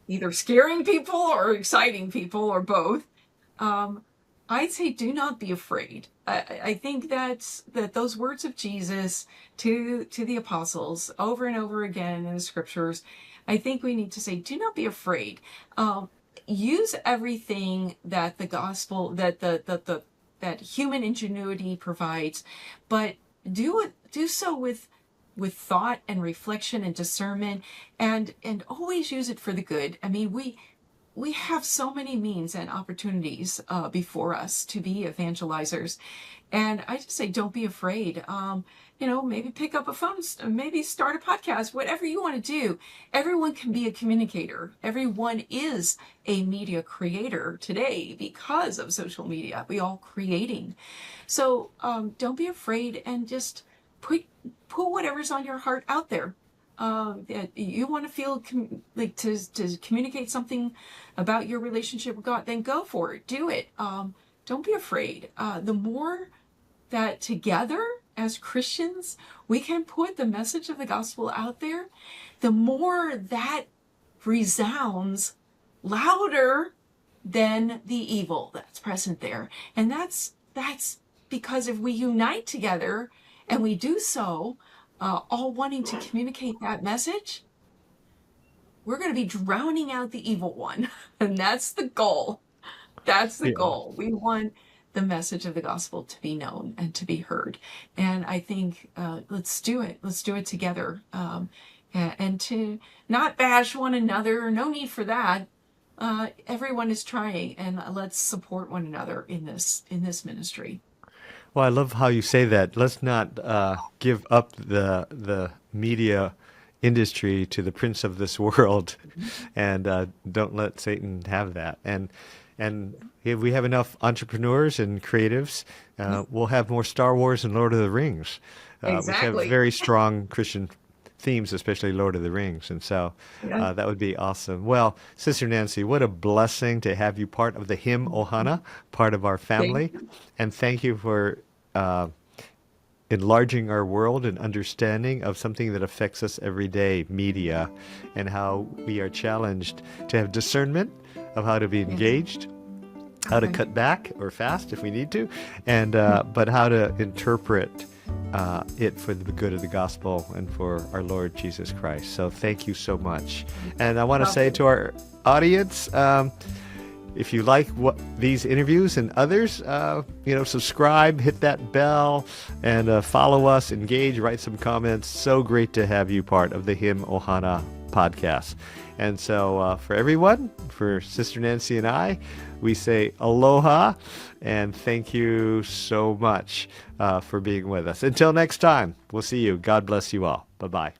Speaker 2: either scaring people or exciting people or both, um, I'd say do not be afraid. I think that those words of Jesus to the apostles over and over again in the scriptures, I think we need to say, do not be afraid. Um, Use everything that the gospel that human ingenuity provides, but do so with thought and reflection and discernment, and always use it for the good. I mean, we have so many means and opportunities before us to be evangelizers. And I just say, don't be afraid. Maybe pick up a phone, maybe start a podcast, whatever you want to do. Everyone can be a communicator. Everyone is a media creator today because of social media. We all creating. So don't be afraid and just put whatever's on your heart out there. You want to feel like to communicate something about your relationship with God, then go for it. Do it. Don't be afraid. The more that together as Christians we can put the message of the gospel out there, the more that resounds louder than the evil that's present there. And that's because if we unite together and we do so, all wanting to communicate that message, we're going to be drowning out the evil one. And that's the goal. That's the
Speaker 1: Yeah.
Speaker 2: goal. We want the message of the gospel to be known and to be heard. And I think let's do it. Let's do it together. And to not bash one another. No need for that. Everyone is trying, and let's support one another in this ministry.
Speaker 1: Well, I love how you say that. Let's not give up the media industry to the prince of this world, and don't let Satan have that. And if we have enough entrepreneurs and creatives, we'll have more Star Wars and Lord of the Rings, which have
Speaker 2: Exactly.
Speaker 1: very strong Christian themes, especially Lord of the Rings. And so
Speaker 2: Yeah.
Speaker 1: that would be awesome. Well, Sister Nancy, what a blessing to have you part of the Hymn Ohana, part of our
Speaker 2: Thank
Speaker 1: family.
Speaker 2: you.
Speaker 1: And thank you for enlarging our world and understanding of something that affects us every day, media, and how we are challenged to have discernment of how to be
Speaker 2: Yeah.
Speaker 1: engaged, how to
Speaker 2: Okay.
Speaker 1: cut back or fast if we need to, and but how to interpret it for the good of the gospel and for our Lord Jesus Christ. So thank you so much. And I want to say
Speaker 2: Lovely.
Speaker 1: to our audience, if you like these interviews and others, subscribe, hit that bell, and follow us, engage, write some comments. So great to have you part of the Hymn Ohana podcast. And so for everyone, for Sister Nancy and I, we say aloha and thank you so much for being with us. Until next time, we'll see you. God bless you all. Bye-bye.